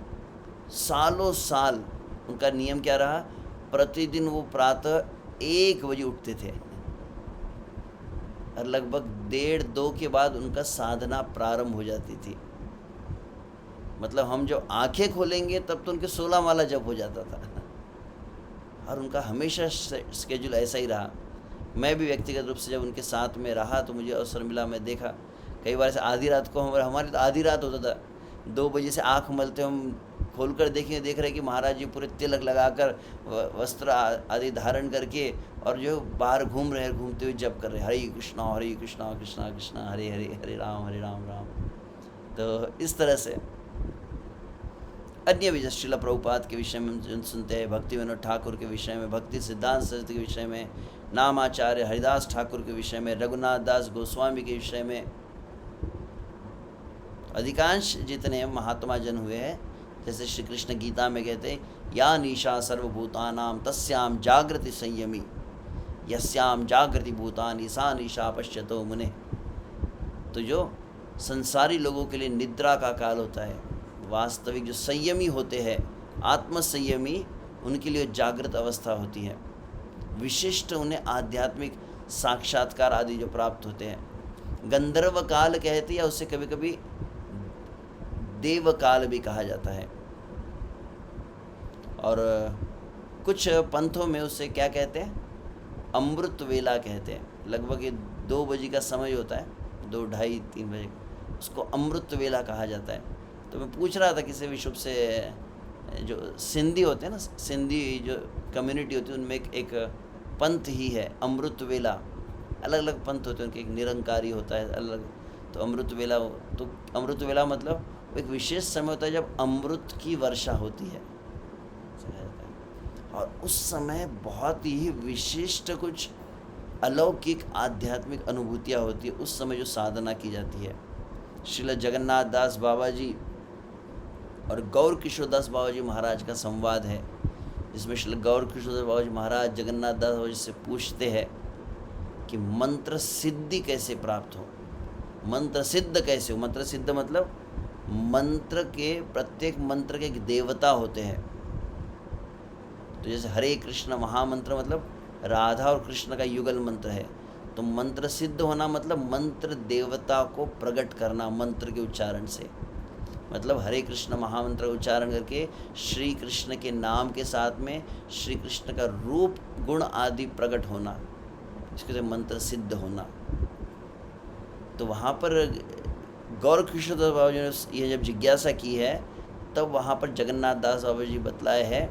सालों साल उनका नियम क्या रहा, प्रतिदिन वो प्रातः 1 बजे उठते थे और लगभग 1:30-2 के बाद उनका साधना प्रारंभ हो जाती थी। मतलब हम जब आंखें खोलेंगे तब तो उनके 16 माला जप हो जाता था, और उनका हमेशा स्केड्यूल ऐसा ही रहा। मैं भी व्यक्तिगत रूप से जब उनके साथ में रहा तो मुझे अवसर मिला, मैं देखा कई बार से आधी रात को, हमारी तो आधी रात होता था, 2 बजे से आँख मलते हम खोलकर देख रहे कि महाराज जी पूरे तिलक लगाकर वस्त्र आदि धारण करके और जो बाहर घूम रहे हैं, घूमते हुए जप कर रहे, हरे कृष्णा कृष्णा कृष्णा हरे हरे, हरे राम राम। तो इस तरह से अन्य भी श्रील प्रभुपाद के विषय में हम सुनते हैं, भक्ति विनोद ठाकुर के विषय में, भक्ति सिद्धांत सरस्वती के विषय में, नामाचार्य हरिदास ठाकुर के विषय में, रघुनाथ दास गोस्वामी के विषय में। अधिकांश जितने महात्मा जन हुए हैं, जैसे श्री कृष्ण गीता में कहते हैं, या निशा सर्वभूतानां तस्याम जागृति संयमी यस्याम जागृति भूतानि सा निशा पश्यतो मुने। तो जो संसारी लोगों के लिए निद्रा का काल होता है, वास्तविक जो संयमी होते हैं, आत्म संयमी, उनके लिए जागृत अवस्था होती है। विशिष्ट उन्हें आध्यात्मिक साक्षात्कार आदि जो प्राप्त होते हैं। गंधर्व काल कहते हैं, या उसे कभी कभी देव काल भी कहा जाता है। और कुछ पंथों में उसे क्या कहते हैं, अमृत वेला कहते हैं। लगभग ये 2 बजे का समय होता है, 2, 2:30, 3 बजे, उसको अमृत वेला कहा जाता है। तो मैं पूछ रहा था किसी विशुभ से, जो सिंधी होते हैं ना, सिंधी जो कम्युनिटी होती है, उनमें एक पंथ ही है अमृत वेला। अलग अलग पंथ होते हैं उनके, एक निरंकारी होता है अलग। तो अमृत वेला मतलब एक विशेष समय होता है जब अमृत की वर्षा होती है, और उस समय बहुत ही विशिष्ट कुछ अलौकिक आध्यात्मिक अनुभूतियाँ होती है। उस समय जो साधना की जाती है, श्रील जगन्नाथ दास बाबा जी और गौर किशोर दास बाबा जी महाराज का संवाद है, जिसमें श्री गौर किशोर दास बाबा जी महाराज जगन्नाथ दास बाबा जी से पूछते हैं कि मंत्र सिद्धि कैसे प्राप्त हो, मंत्र सिद्ध कैसे हो। मंत्र सिद्ध मतलब मंत्र के, प्रत्येक मंत्र के एक देवता होते हैं। तो जैसे हरे कृष्ण महामंत्र मतलब राधा और कृष्ण का युगल मंत्र है। तो मंत्र सिद्ध होना मतलब मंत्र देवता को प्रकट करना मंत्र के उच्चारण से। मतलब हरे कृष्ण महामंत्र का उच्चारण करके श्री कृष्ण के नाम के साथ में श्री कृष्ण का रूप गुण आदि प्रकट होना, इसके लिए मंत्र सिद्ध होना। तो वहाँ पर गौर कृष्ण दास बाबा जी ने ये जब जिज्ञासा की है, तब वहाँ पर जगन्नाथ दास बाबा जी बतलाए हैं।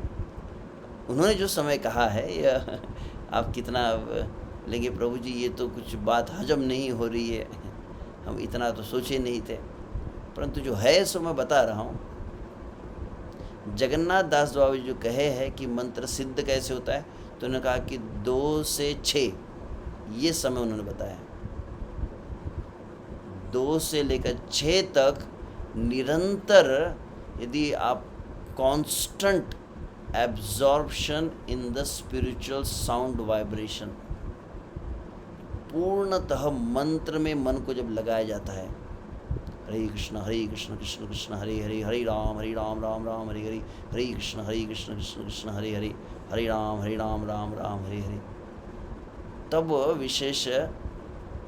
उन्होंने जो समय कहा है, यह आप कितना लेंगे प्रभु जी, ये तो कुछ बात हजम नहीं हो रही है, हम इतना तो सोचे नहीं थे, परंतु जो है सो मैं बता रहा हूँ। जगन्नाथ दास बाबा जी जो कहे हैं कि मंत्र सिद्ध कैसे होता है, तो उन्होंने कहा कि 2 से 6 ये समय उन्होंने बताया। 2 से लेकर 6 तक निरंतर यदि आप constant absorption in the spiritual sound vibration, पूर्णतः मंत्र में मन को जब लगाया जाता है, हरे कृष्ण कृष्ण कृष्ण हरे हरे, हरे राम राम राम हरे हरे, हरे कृष्ण कृष्ण कृष्ण हरे हरे, हरे राम राम राम हरे हरे, तब विशेष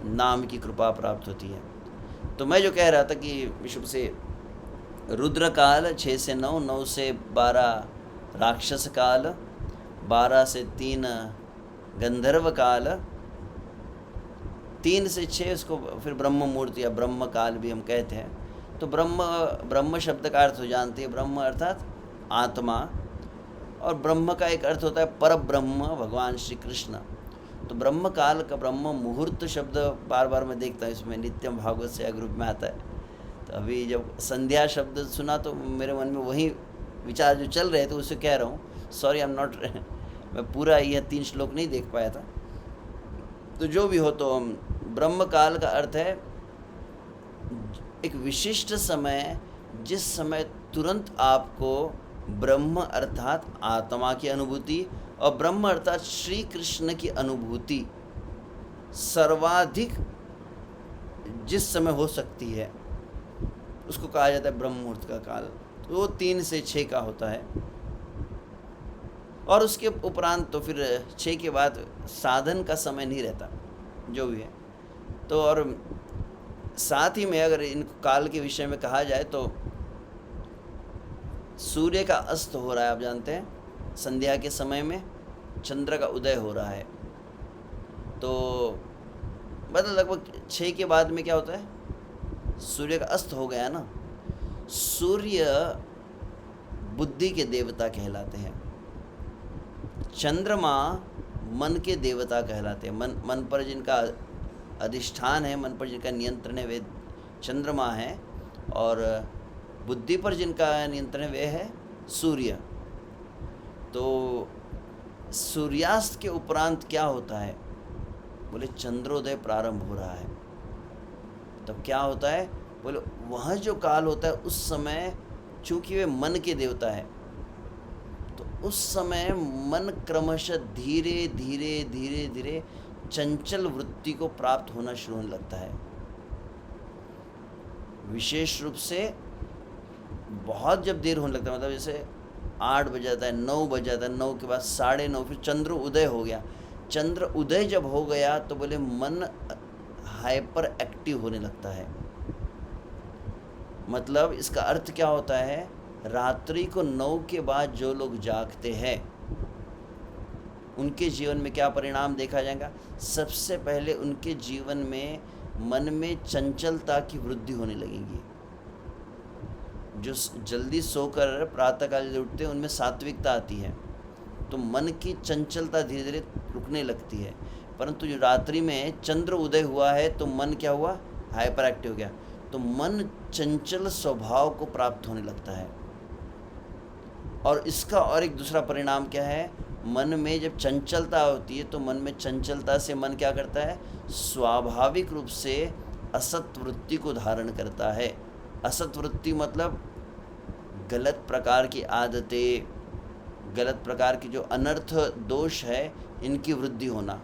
नाम की कृपा प्राप्त होती है। तो मैं जो कह रहा था कि विश्व से रुद्र काल 6 से 9, 9 से 12 राक्षस काल, 12 से 3 गंधर्व काल, 3 से 6 उसको फिर ब्रह्म मुहूर्त या ब्रह्म काल भी हम कहते हैं। तो ब्रह्म शब्द का अर्थ हो जानते हैं, ब्रह्म अर्थात आत्मा, और ब्रह्म का एक अर्थ होता है पर ब्रह्म भगवान श्री कृष्ण। तो ब्रह्म काल का ब्रह्म मुहूर्त शब्द बार बार मैं देखता हूँ, इसमें नित्यम भागवत से ग्रुप में आता है। तो अभी जब संध्या शब्द सुना तो मेरे मन में वही विचार जो चल रहे थे, उससे कह रहा हूँ। सॉरी, आई एम नॉट मैं पूरा यह 3 श्लोक नहीं देख पाया था। तो जो भी हो, तो ब्रह्म काल का अर्थ है एक विशिष्ट समय, जिस समय तुरंत आपको ब्रह्म अर्थात आत्मा की अनुभूति और ब्रह्म अर्थात श्री कृष्ण की अनुभूति सर्वाधिक जिस समय हो सकती है, उसको कहा जाता है ब्रह्म मुहूर्त का काल। तो वो 3 से 6 का होता है, और उसके उपरांत तो फिर 6 के बाद साधन का समय नहीं रहता, जो भी है। तो और साथ ही में अगर इन काल के विषय में कहा जाए तो सूर्य का अस्त हो रहा है, आप जानते हैं, संध्या के समय में चंद्र का उदय हो रहा है। तो मतलब लगभग 6 के बाद में क्या होता है, सूर्य का अस्त हो गया ना। सूर्य बुद्धि के देवता कहलाते हैं, चंद्रमा मन के देवता कहलाते हैं। मन पर जिनका अधिष्ठान है, मन पर जिनका नियंत्रण है, वे चंद्रमा है, और बुद्धि पर जिनका नियंत्रण है वे है सूर्य। तो सूर्यास्त के उपरांत क्या होता है, बोले चंद्रोदय प्रारंभ हो रहा है। तब क्या होता है, बोले वह जो काल होता है उस समय, चूँकि वे मन के देवता है, तो उस समय मन क्रमशः धीरे धीरे धीरे धीरे चंचल वृत्ति को प्राप्त होना शुरू होने लगता है। विशेष रूप से बहुत जब देर होने लगता है, मतलब जैसे 8 बज जाता है, 9 बज जाता है, 9 के बाद 9:30, फिर चंद्र उदय हो गया। चंद्र उदय जब हो गया तो बोले मन हाइपर एक्टिव होने लगता है। मतलब इसका अर्थ क्या होता है, रात्रि को 9 के बाद जो लोग जागते हैं उनके जीवन में क्या परिणाम देखा जाएगा। सबसे पहले उनके जीवन में मन में चंचलता की वृद्धि होने लगेगी। जो जल्दी सोकर प्रातःकाल उठते हैं उनमें सात्विकता आती है, तो मन की चंचलता धीरे धीरे रुकने लगती है। परंतु जो रात्रि में चंद्र उदय हुआ है तो मन क्या हुआ, हाइपर एक्टिव हो गया, तो मन चंचल स्वभाव को प्राप्त होने लगता है। और इसका और एक दूसरा परिणाम क्या है, मन में जब चंचलता होती है तो मन में चंचलता से मन क्या करता है, स्वाभाविक रूप से असत वृत्ति को धारण करता है। असत वृत्ति मतलब गलत प्रकार की आदतें, गलत प्रकार की जो अनर्थ दोष है, इनकी वृद्धि होना।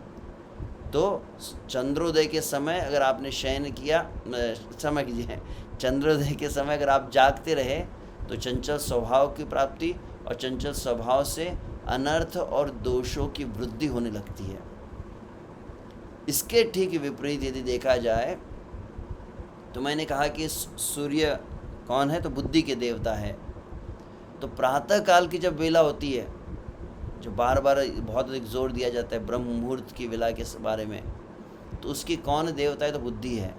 तो चंद्रोदय के समय अगर आपने शयन किया, समय कीजिए, चंद्रोदय के समय अगर आप जागते रहे तो चंचल स्वभाव की प्राप्ति, और चंचल स्वभाव से अनर्थ और दोषों की वृद्धि होने लगती है। इसके ठीक विपरीत यदि देखा जाए तो मैंने कहा कि सूर्य कौन है, तो बुद्धि के देवता है। तो प्रातः काल की जब वेला होती है, जो बार बार बहुत अधिक जोर दिया जाता है ब्रह्म मुहूर्त की वेला के बारे में, तो उसकी कौन देवता है? तो बुद्धि है।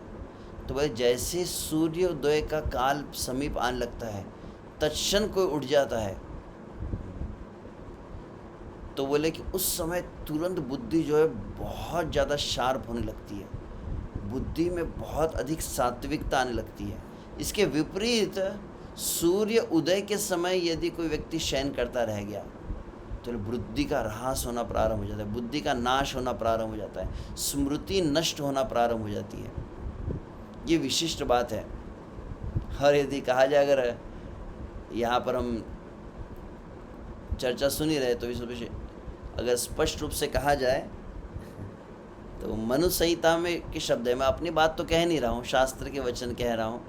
तो भाई जैसे सूर्योदय का काल समीप आने लगता है, तत्क्षण कोई उठ जाता है, तो बोले कि उस समय तुरंत बुद्धि जो है बहुत ज़्यादा शार्प होने लगती है, बुद्धि में बहुत अधिक सात्विकता आने लगती है। इसके विपरीत सूर्य उदय के समय यदि कोई व्यक्ति शयन करता रह गया तो बुद्धि का ह्रास होना प्रारंभ हो जाता है, बुद्धि का नाश होना प्रारंभ हो जाता है, स्मृति नष्ट होना प्रारंभ हो जाती है। ये विशिष्ट बात है। और यदि कहा जाए, अगर यहाँ पर हम चर्चा सुन ही रहे तो इस विषय अगर स्पष्ट रूप से कहा जाए तो मनु संहिता में के शब्द है, मैं अपनी बात तो कह नहीं रहा हूँ, शास्त्र के वचन कह रहा हूँ।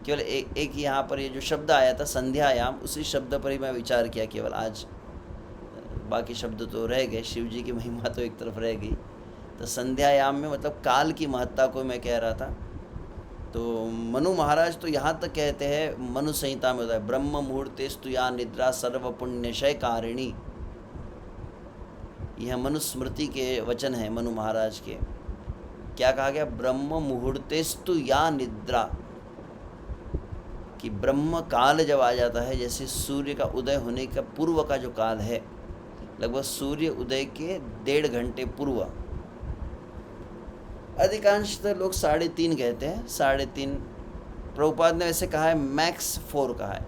केवल एक यहाँ पर ये जो शब्द आया था संध्यायाम, उसी शब्द पर ही मैं विचार किया केवल आज, बाकी शब्द तो रह गए, शिव जी की महिमा तो एक तरफ रह गई। तो संध्यायाम में मतलब काल की महत्ता को मैं कह रहा था। तो मनु महाराज तो यहाँ तक कहते हैं, मनु संहिता में होता है, ब्रह्म मुहूर्तेस्तु या निद्रा सर्व पुण्यशय कारिणी। यह मनुस्मृति के वचन हैं मनु महाराज के। क्या कहा गया? ब्रह्म मुहूर्तेस्तु या निद्रा, कि ब्रह्म काल जब आ जाता है, जैसे सूर्य का उदय होने का पूर्व का जो काल है, लगभग सूर्य उदय के 1.5 घंटे पूर्व, अधिकांशतः लोग 3:30 कहते हैं, 3:30। प्रभुपाद ने वैसे कहा है मैक्स 4 कहा है,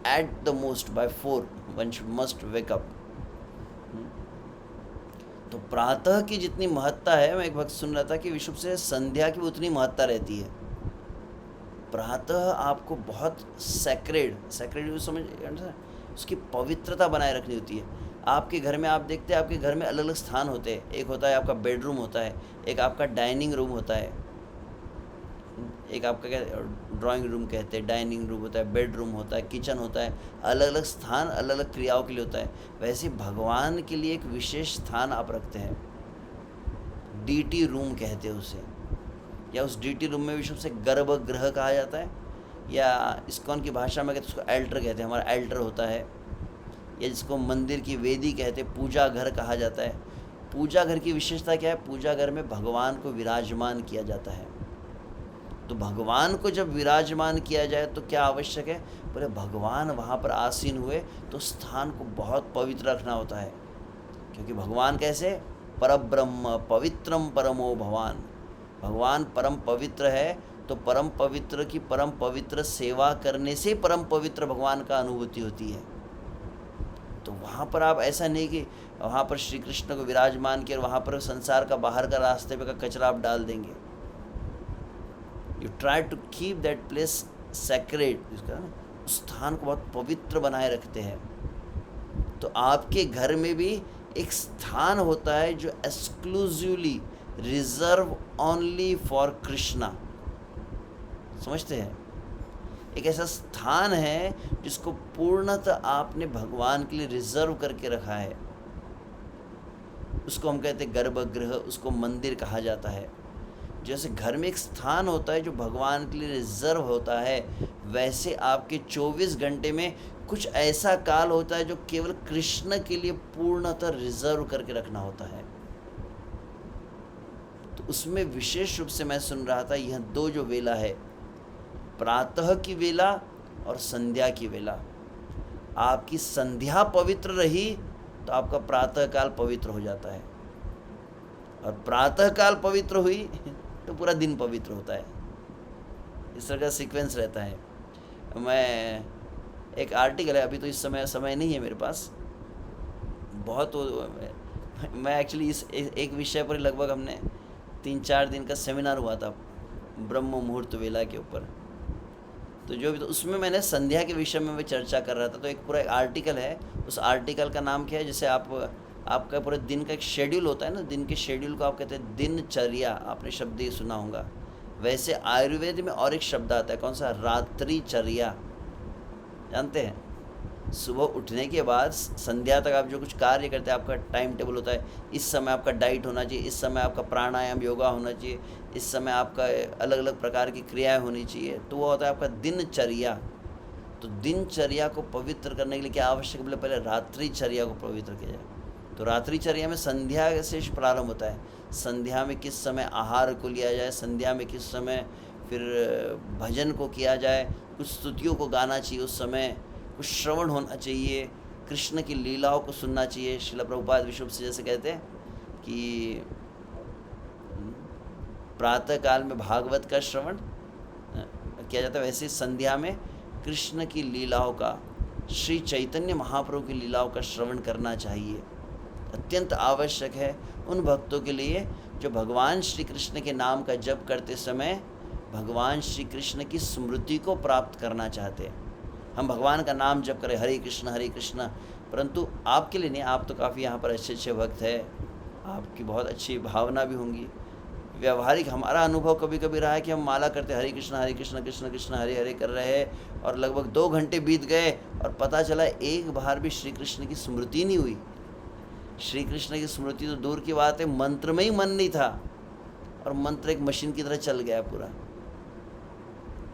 at the most by 4 one should must wake up. तो प्रातः की जितनी महत्ता है, मैं एक वक्त सुन रहा था कि विश्व से संध्या की उतनी महत्ता रहती है। प्रातः आपको बहुत सैक्रेड समझ, उसकी पवित्रता बनाए रखनी होती है। आपके घर में आप देखते हैं, आपके घर में अलग अलग स्थान होते हैं। एक होता है आपका बेडरूम होता है, एक आपका डाइनिंग रूम होता है, एक आपका क्या ड्राइंग रूम कहते हैं, डाइनिंग रूम होता है, बेडरूम होता है, किचन होता है। अलग अलग स्थान अलग अलग क्रियाओं के लिए होता है। वैसे भगवान के लिए एक विशेष स्थान आप रखते हैं, डीटी रूम कहते हैं उसे, या उस डीटी रूम में विश्व से गर्भगृह कहा जाता है, या इस्कॉन की भाषा में कहते हैं उसको एल्टर कहते हैं, हमारा एल्टर होता है, या जिसको मंदिर की वेदी कहते हैं, पूजा घर कहा जाता है। पूजा घर की विशेषता क्या है? पूजा घर में भगवान को विराजमान किया जाता है। तो भगवान को जब विराजमान किया जाए तो क्या आवश्यक है? बोले भगवान वहाँ पर आसीन हुए तो स्थान को बहुत पवित्र रखना होता है, क्योंकि भगवान कैसे? परब्रह्म पवित्रम परमो भवान, भगवान परम पवित्र है। तो परम पवित्र की परम पवित्र सेवा करने से परम पवित्र भगवान का अनुभूति होती है। तो वहाँ पर आप ऐसा नहीं कि वहाँ पर श्री कृष्ण को विराजमान किया और वहाँ पर संसार का बाहर का रास्ते पे का कचरा आप डाल देंगे। You try to keep that place sacred, उसका उस स्थान को बहुत पवित्र बनाए रखते हैं। तो आपके घर में भी एक स्थान होता है जो exclusively reserve only for Krishna, समझते हैं? एक ऐसा स्थान है जिसको पूर्णतः आपने भगवान के लिए रिजर्व करके रखा है। उसको हम कहते हैं गर्भगृह, उसको मंदिर कहा जाता है। जैसे घर में एक स्थान होता है जो भगवान के लिए रिजर्व होता है, वैसे आपके 24 घंटे में कुछ ऐसा काल होता है जो केवल कृष्ण के लिए पूर्णतः रिजर्व करके रखना होता है। तो उसमें विशेष रूप से मैं सुन रहा था, यह 2 जो वेला है, प्रातः की वेला और संध्या की वेला। आपकी संध्या पवित्र रही तो आपका प्रातः काल पवित्र हो जाता है, और प्रातः काल पवित्र हुई तो पूरा दिन पवित्र होता है। इस तरह का सीक्वेंस रहता है। मैं एक आर्टिकल है, अभी तो इस समय नहीं है मेरे पास, बहुत मैं एक्चुअली इस एक विषय पर लगभग हमने 3-4 दिन का सेमिनार हुआ था ब्रह्म मुहूर्त वेला के ऊपर। तो जो भी तो उसमें मैंने संध्या के विषय में चर्चा कर रहा था। तो एक पूरा आर्टिकल है, उस आर्टिकल का नाम क्या है? जैसे आपका पूरे दिन का एक शेड्यूल होता है ना, दिन के शेड्यूल को आप कहते हैं दिनचर्या, आपने शब्द ये सुना होगा। वैसे आयुर्वेद में और एक शब्द आता है, कौन सा? रात्रिचर्या, जानते हैं? सुबह उठने के बाद संध्या तक आप जो कुछ कार्य करते हैं, आपका टाइम टेबल होता है। इस समय आपका डाइट होना चाहिए, इस समय आपका प्राणायाम योगा होना चाहिए, इस समय आपका अलग अलग प्रकार की क्रियाएं होनी चाहिए। तो वो होता है आपका दिनचर्या। तो दिनचर्या को पवित्र करने के लिए क्या आवश्यक है? बोले पहले रात्रिचर्या को पवित्र किया जाए। तो रात्रिचर्या में संध्या से प्रारंभ होता है। संध्या में किस समय आहार को लिया जाए, संध्या में किस समय फिर भजन को किया जाए, कुछ स्तुतियों को गाना चाहिए, उस समय कुछ श्रवण होना चाहिए, कृष्ण की लीलाओं को सुनना चाहिए। श्रील प्रभुपाद विश्व से जैसे कहते हैं कि प्रातः काल में भागवत का श्रवण किया जाता है, वैसे संध्या में कृष्ण की लीलाओं का, श्री चैतन्य महाप्रभु की लीलाओं का श्रवण करना चाहिए। अत्यंत आवश्यक है उन भक्तों के लिए जो भगवान श्री कृष्ण के नाम का जप करते समय भगवान श्री कृष्ण की स्मृति को प्राप्त करना चाहते हैं। हम भगवान का नाम जप करें, हरे कृष्ण, परंतु आपके लिए नहीं, आप तो काफ़ी यहाँ पर अच्छे अच्छे भक्त हैं, आपकी बहुत अच्छी भावना भी होंगी। व्यवहारिक हमारा अनुभव कभी कभी रहा है कि हम माला करते हरे कृष्ण कृष्ण कृष्ण हरे हरे कर रहे हैं और लगभग 2 घंटे बीत गए और पता चला एक बार भी श्री कृष्ण की स्मृति नहीं हुई। श्री कृष्ण की स्मृति तो दूर की बात है, मंत्र में ही मन नहीं था और मंत्र एक मशीन की तरह चल गया पूरा।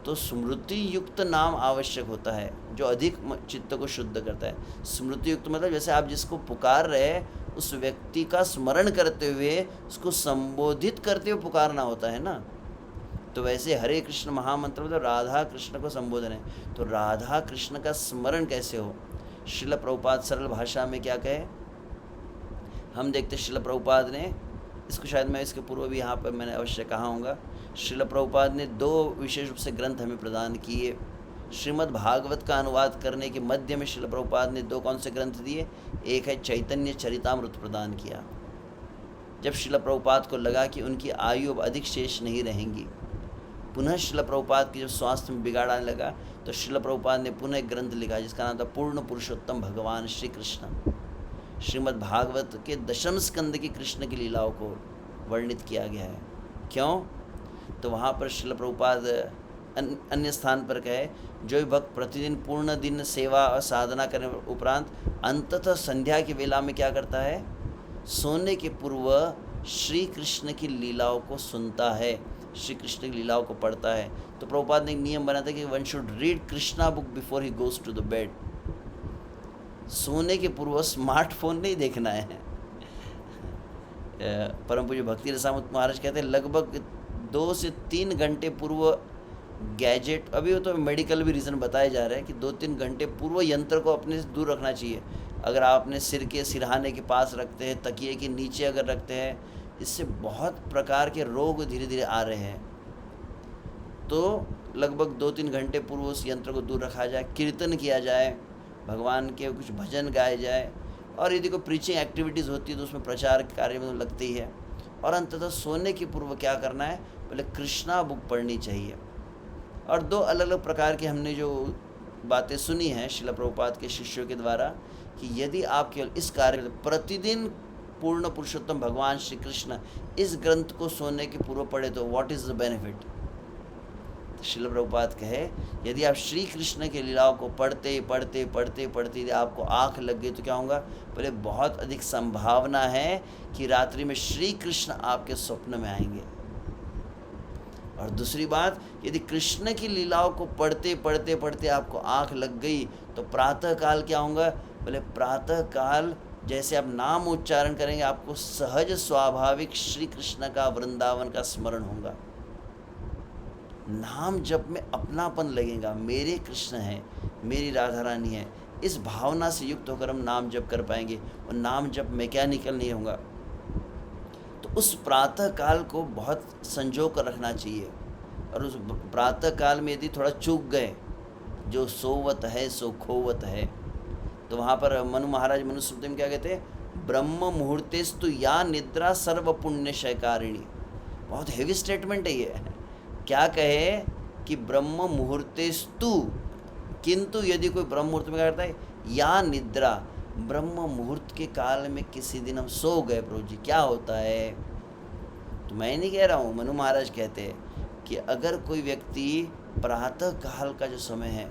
तो स्मृति युक्त नाम आवश्यक होता है जो अधिक चित्त को शुद्ध करता है। स्मृति युक्त मतलब जैसे आप जिसको पुकार रहे हैं उस व्यक्ति का स्मरण करते हुए उसको संबोधित करते हुए पुकारना होता है ना। तो वैसे हरे कृष्ण महामंत्र मतलब राधा कृष्ण को संबोधन है। तो राधा कृष्ण का स्मरण कैसे हो? श्रील प्रभुपाद सरल भाषा में क्या कहे हम देखते, श्रील प्रभुपाद ने इसको, शायद मैं इसके पूर्व भी यहाँ पर मैंने अवश्य कहा होगा, श्रील प्रभुपाद ने 2 विशेष रूप से ग्रंथ हमें प्रदान किए। श्रीमद् भागवत का अनुवाद करने के मध्य में श्रील प्रभुपाद ने 2 कौन से ग्रंथ दिए? एक है चैतन्य चरितामृत प्रदान किया। जब श्रील प्रभुपाद को लगा कि उनकी आयु अब अधिक शेष नहीं रहेंगी, पुनः श्रील प्रभुपाद की जब स्वास्थ्य में बिगाड़ आने लगा तो श्रील प्रभुपाद ने पुनः एक ग्रंथ लिखा जिसका नाम था पूर्ण पुरुषोत्तम भगवान श्री कृष्ण। श्रीमद् भागवत के 10वें स्कंद की कृष्ण की लीलाओं को वर्णित किया गया है। क्यों? तो वहाँ पर श्रील प्रभुपाद अन्य स्थान पर कहे जो भी भक्त प्रतिदिन पूर्ण दिन सेवा और साधना करने उपरांत अंततः संध्या की वेला में क्या करता है? सोने के पूर्व श्री कृष्ण की लीलाओं को सुनता है, श्री कृष्ण की लीलाओं को पढ़ता है। तो प्रभुपाद ने एक नियम बनाया था कि one should read Krishna book before he goes to the bed. सोने के पूर्व स्मार्टफोन नहीं देखना है। परम पूज्य भक्ति रसामत महाराज कहते हैं लगभग 2 से 3 घंटे पूर्व गैजेट, अभी तो मेडिकल भी रीज़न बताए जा रहे हैं कि 2-3 घंटे पूर्व यंत्र को अपने से दूर रखना चाहिए। अगर आप अपने सिर के सिरहाने के पास रखते हैं, तकिए के नीचे अगर रखते हैं, इससे बहुत प्रकार के रोग धीरे धीरे आ रहे हैं। तो लगभग 2-3 घंटे पूर्व उस यंत्र को दूर रखा जाए, कीर्तन किया जाए, भगवान के कुछ भजन गाए जाए, और यदि कोई प्रीचिंग एक्टिविटीज़ होती है तो उसमें प्रचार कार्य में तो लगती है। और अंततः सोने के पूर्व क्या करना है? पहले कृष्णा बुक पढ़नी चाहिए। और 2 अलग अलग प्रकार की हमने जो बातें सुनी हैं श्रील प्रभुपाद के शिष्यों के द्वारा कि यदि आप केवल इस कार्य प्रतिदिन पूर्ण पुरुषोत्तम भगवान श्री कृष्ण इस ग्रंथ को सोने के पूर्व पढ़े तो what is the benefit? Srila Prabhupada कहे यदि आप श्री कृष्ण की लीलाओं को पढ़ते पढ़ते पढ़ते पढ़ते यदि आपको आँख लग गई तो क्या होगा? बोले बहुत अधिक संभावना है कि रात्रि में श्री कृष्ण आपके स्वप्न में आएंगे। और दूसरी बात, यदि कृष्ण की लीलाओं को पढ़ते पढ़ते पढ़ते आपको आँख लग गई तो प्रातः काल क्या होगा? बोले प्रातः काल जैसे आप नाम उच्चारण करेंगे आपको सहज स्वाभाविक श्री कृष्ण का वृंदावन का स्मरण होगा। नाम जप में अपनापन लगेगा, मेरे कृष्ण हैं, मेरी राधा रानी है। इस भावना से युक्त होकर हम नाम जप कर पाएंगे और नाम जप मैकेनिकल नहीं होगा। तो उस प्रातः काल को बहुत संजो कर रखना चाहिए। और उस प्रातः काल में यदि थोड़ा चूक गए, जो सोवत है सो खोवत है, तो वहाँ पर मनु महाराज मनुस्मृति में क्या कहते हैं? ब्रह्म मुहूर्तेस्तु या निद्रा सर्व पुण्य शयकारिणी। बहुत हेवी स्टेटमेंट है ये। क्या कहे कि ब्रह्म मुहूर्तेस्तु, किंतु यदि कोई ब्रह्म मुहूर्त में क्या करता है? या निद्रा, ब्रह्म मुहूर्त के काल में किसी दिन हम सो गए प्रभु जी, क्या होता है? तो मैं नहीं कह रहा हूँ, मनु महाराज कहते हैं कि अगर कोई व्यक्ति प्रातः काल का जो समय है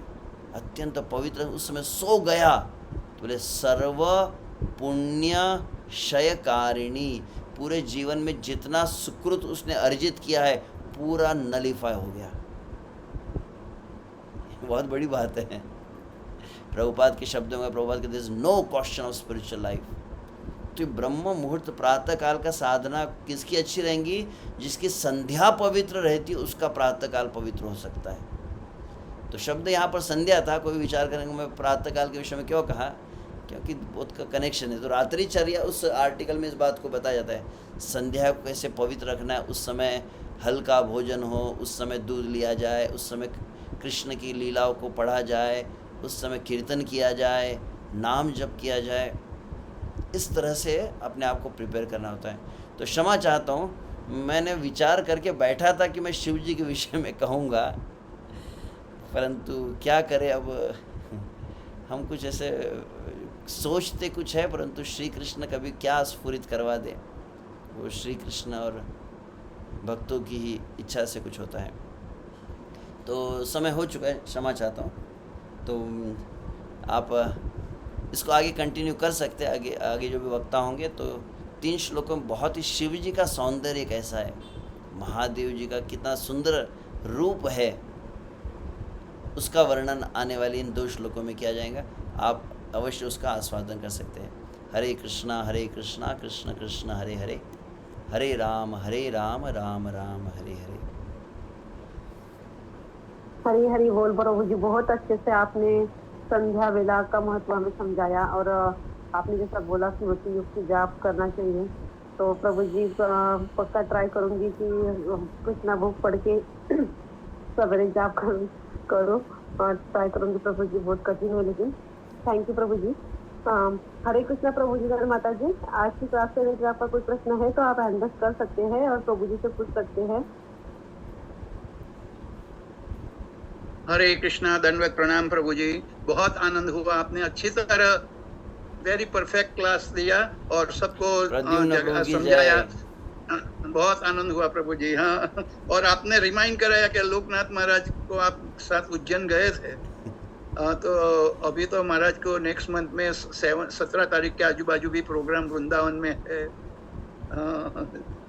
अत्यंत पवित्र, उस समय सो गया तो बोले सर्व पुण्य क्षयकारिणी, पूरे जीवन में जितना सुकृत उसने अर्जित किया है पूरा नलीफाई हो गया। बहुत बड़ी बात है। प्रभुपाद के शब्दों में प्रभुपाद कहते हैं no question of spiritual life. तो ब्रह्म मुहूर्त प्रातः काल का साधना किसकी अच्छी रहेंगी? जिसकी संध्या पवित्र रहती है उसका प्रातः काल पवित्र हो सकता है। तो शब्द यहाँ पर संध्या था, कोई विचार करेंगे मैं प्रातः काल के विषय में क्यों कहा, क्योंकि बहुत का कनेक्शन है। तो रात्रिचर्या उस आर्टिकल में इस बात को बताया जाता है, संध्या को कैसे पवित्र रखना है। उस समय हल्का भोजन हो, उस समय दूध लिया जाए, उस समय कृष्ण की लीलाओं को पढ़ा जाए, उस समय कीर्तन किया जाए, नाम जप किया जाए। इस तरह से अपने आप को प्रिपेयर करना होता है। तो क्षमा चाहता हूँ, मैंने विचार करके बैठा था कि मैं शिव जी के विषय में कहूँगा, परंतु क्या करें, अब हम कुछ ऐसे सोचते कुछ है, परंतु श्री कृष्ण कभी क्या स्फुरित करवा दे, वो श्री कृष्ण और भक्तों की ही इच्छा से कुछ होता है। तो समय हो चुका है, क्षमा चाहता हूँ। तो आप इसको आगे कंटिन्यू कर सकते हैं, आगे जो भी वक्ता होंगे। तो 3 श्लोकों में बहुत ही शिव जी का सौंदर्य कैसा है, महादेव जी का कितना सुंदर रूप है, उसका वर्णन आने वाले इन 2 श्लोकों में किया जाएगा। आप अवश्य उसका आस्वादन कर सकते हैं। हरे कृष्णा कृष्ण कृष्ण हरे हरे, हरे राम राम राम हरे हरे। हरी हरी बोल प्रभु जी, बहुत अच्छे से आपने संध्या वेला का महत्व हमें समझाया। और आपने जैसा बोला स्मृति युक्त जाप करना चाहिए, तो प्रभु जी पक्का ट्राई करूंगी कि कृष्णा बुक पढ़ के सवेरे जाप करो और ट्राई करूंगी प्रभु जी। बहुत कठिन है लेकिन थैंक यू प्रभु जी। हरे कृष्णा प्रभु जी। धन्यवाद माता जी। आज की क्लास से लेकर आपका कोई प्रश्न है तो आप हैंड रेज कर सकते हैं और प्रभु जी से पूछ सकते हैं। हरे कृष्णा, दंडवत प्रणाम प्रभु जी। बहुत आनंद हुआ, आपने अच्छी तरह वेरी परफेक्ट क्लास दिया और सबको समझाया। बहुत आनंद हुआ प्रभु जी। हाँ, और आपने रिमाइंड कराया कि लोकनाथ महाराज को आप साथ उज्जैन गए थे। तो अभी तो महाराज को नेक्स्ट मंथ में 17 तारीख के आजू बाजू भी प्रोग्राम वृंदावन में है।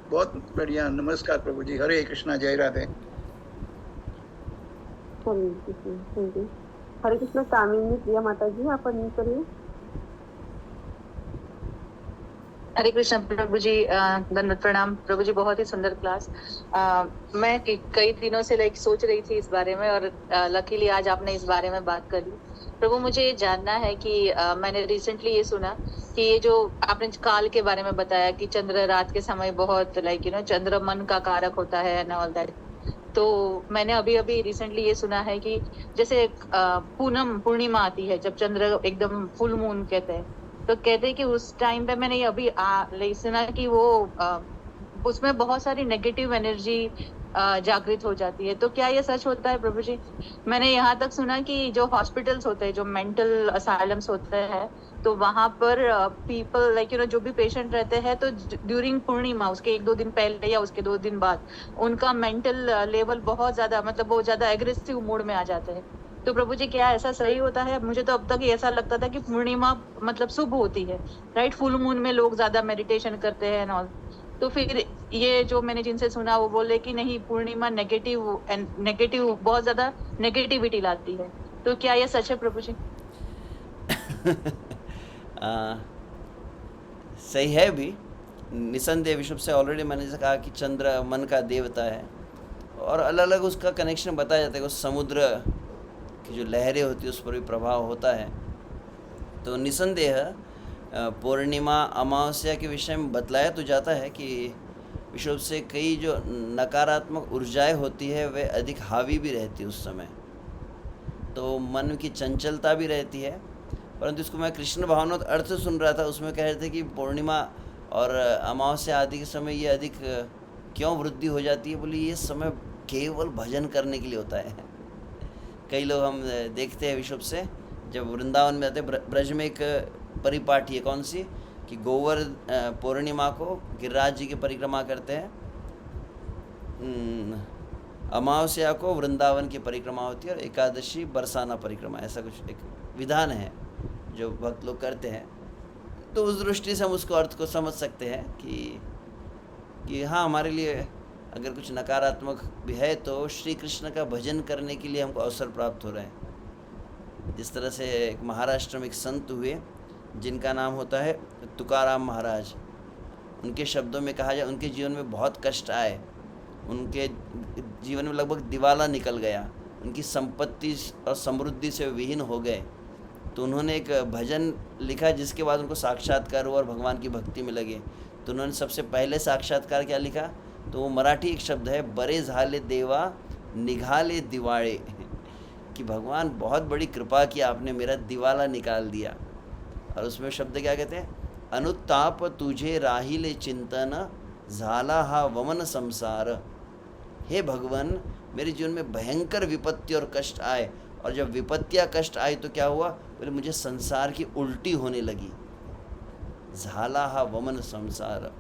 बहुत बढ़िया। नमस्कार प्रभु जी। हरे कृष्णा, जय राधे। हरे कृष्ण। कामिनी प्रिया माता जी, आप अनम्यूट करिए। हरे कृष्ण प्रभु जी। दंडवत प्रणाम प्रभु जी। बहुत ही सुंदर क्लास। मैं कई दिनों से सोच रही थी इस बारे में, और लकीली आज आपने इस बारे में बात करी। प्रभु, मुझे ये जानना है कि मैंने रिसेंटली ये सुना कि ये जो आपने काल के बारे में बताया कि चंद्र रात के समय बहुत चंद्र मन का कारक होता है एंड ऑल दैट। तो मैंने अभी रिसेंटली ये सुना है कि जैसे पूर्णिमा आती है, जब चंद्र एकदम फुल मून कहते हैं, तो कहते हैं कि उस टाइम पे मैंने अभी सुना कि वो उसमें बहुत सारी नेगेटिव एनर्जी जागृत हो जाती है। तो क्या ये सच होता है प्रभु जी? मैंने यहाँ तक सुना कि जो हॉस्पिटल्स होते हैं, जो मेंटल असाइलम्स होते हैं, तो वहां पर पीपल जो भी पेशेंट रहते हैं, तो ड्यूरिंग पूर्णिमा उसके 1-2 दिन पहले या उसके 2 दिन बाद उनका मेंटल लेवल बहुत ज्यादा वो ज्यादा एग्रेसिव मोड में आ जाते हैं। तो प्रभु जी, क्या ऐसा सही होता है? मुझे तो अब तक ऐसा लगता था कि पूर्णिमा शुभ होती है, राइट? फुल मून में लोग ज्यादा मेडिटेशन करते हैं एंड ऑल। तो फिर ये जो मैंने जिनसे सुना वो बोले कि नहीं, पूर्णिमा नेगेटिव बहुत ज्यादा नेगेटिविटी लाती है। तो क्या ये सच है प्रभु जी? सही है भी, निसंदेह विषय से ऑलरेडी मैंने जैसे कहा कि चंद्र मन का देवता है, और अलग अलग उसका कनेक्शन बताया जाता है। उस समुद्र की जो लहरें होती है उस पर भी प्रभाव होता है। तो निसंदेह पूर्णिमा अमावस्या के विषय में बतलाया तो जाता है कि विश्व से कई जो नकारात्मक ऊर्जाएं होती है वे अधिक हावी भी रहती है उस समय, तो मन की चंचलता भी रहती है। परंतु इसको मैं कृष्ण भावना अर्थ सुन रहा था, उसमें कह रहे थे कि पूर्णिमा और अमावस्या आदि के समय ये अधिक क्यों वृद्धि हो जाती है? बोली ये समय केवल भजन करने के लिए होता है। कई लोग हम देखते हैं विश्व से जब वृंदावन में आते, ब्रज में एक परिपाठी है, कौन सी, कि गोवर पूर्णिमा को गिरिराज जी की परिक्रमा करते हैं, अमावस्या को वृंदावन की परिक्रमा होती है, और एकादशी बरसाना परिक्रमा, ऐसा कुछ एक विधान है जो भक्त लोग करते हैं। तो उस दृष्टि से हम उसको अर्थ को समझ सकते हैं कि हाँ, हमारे लिए अगर कुछ नकारात्मक भी है तो श्री कृष्ण का भजन करने के लिए हमको अवसर प्राप्त हो रहे हैं। जिस तरह से एक महाराष्ट्र में एक संत हुए जिनका नाम होता है तुकाराम महाराज। उनके शब्दों में कहा जाए, उनके जीवन में बहुत कष्ट आए, उनके जीवन में लगभग दिवाला निकल गया, उनकी संपत्ति और समृद्धि से विहीन हो गए। तो उन्होंने एक भजन लिखा जिसके बाद उनको साक्षात्कार हुआ और भगवान की भक्ति में लगे। तो उन्होंने सबसे पहले साक्षात्कार क्या लिखा, तो वो मराठी एक शब्द है, बरे झाले देवा निघाले दिवाळे, कि भगवान बहुत बड़ी कृपा की, आपने मेरा दिवाला निकाल दिया। और उसमें शब्द क्या कहते हैं, अनुताप तुझे राहिले चिंतन झाला हा वमन संसार। हे भगवान, मेरे जीवन में भयंकर विपत्ति और कष्ट आए, और जब विपत्तियाँ कष्ट आई तो क्या हुआ, बोले मुझे संसार की उल्टी होने लगी। झाला हा वमन संसार।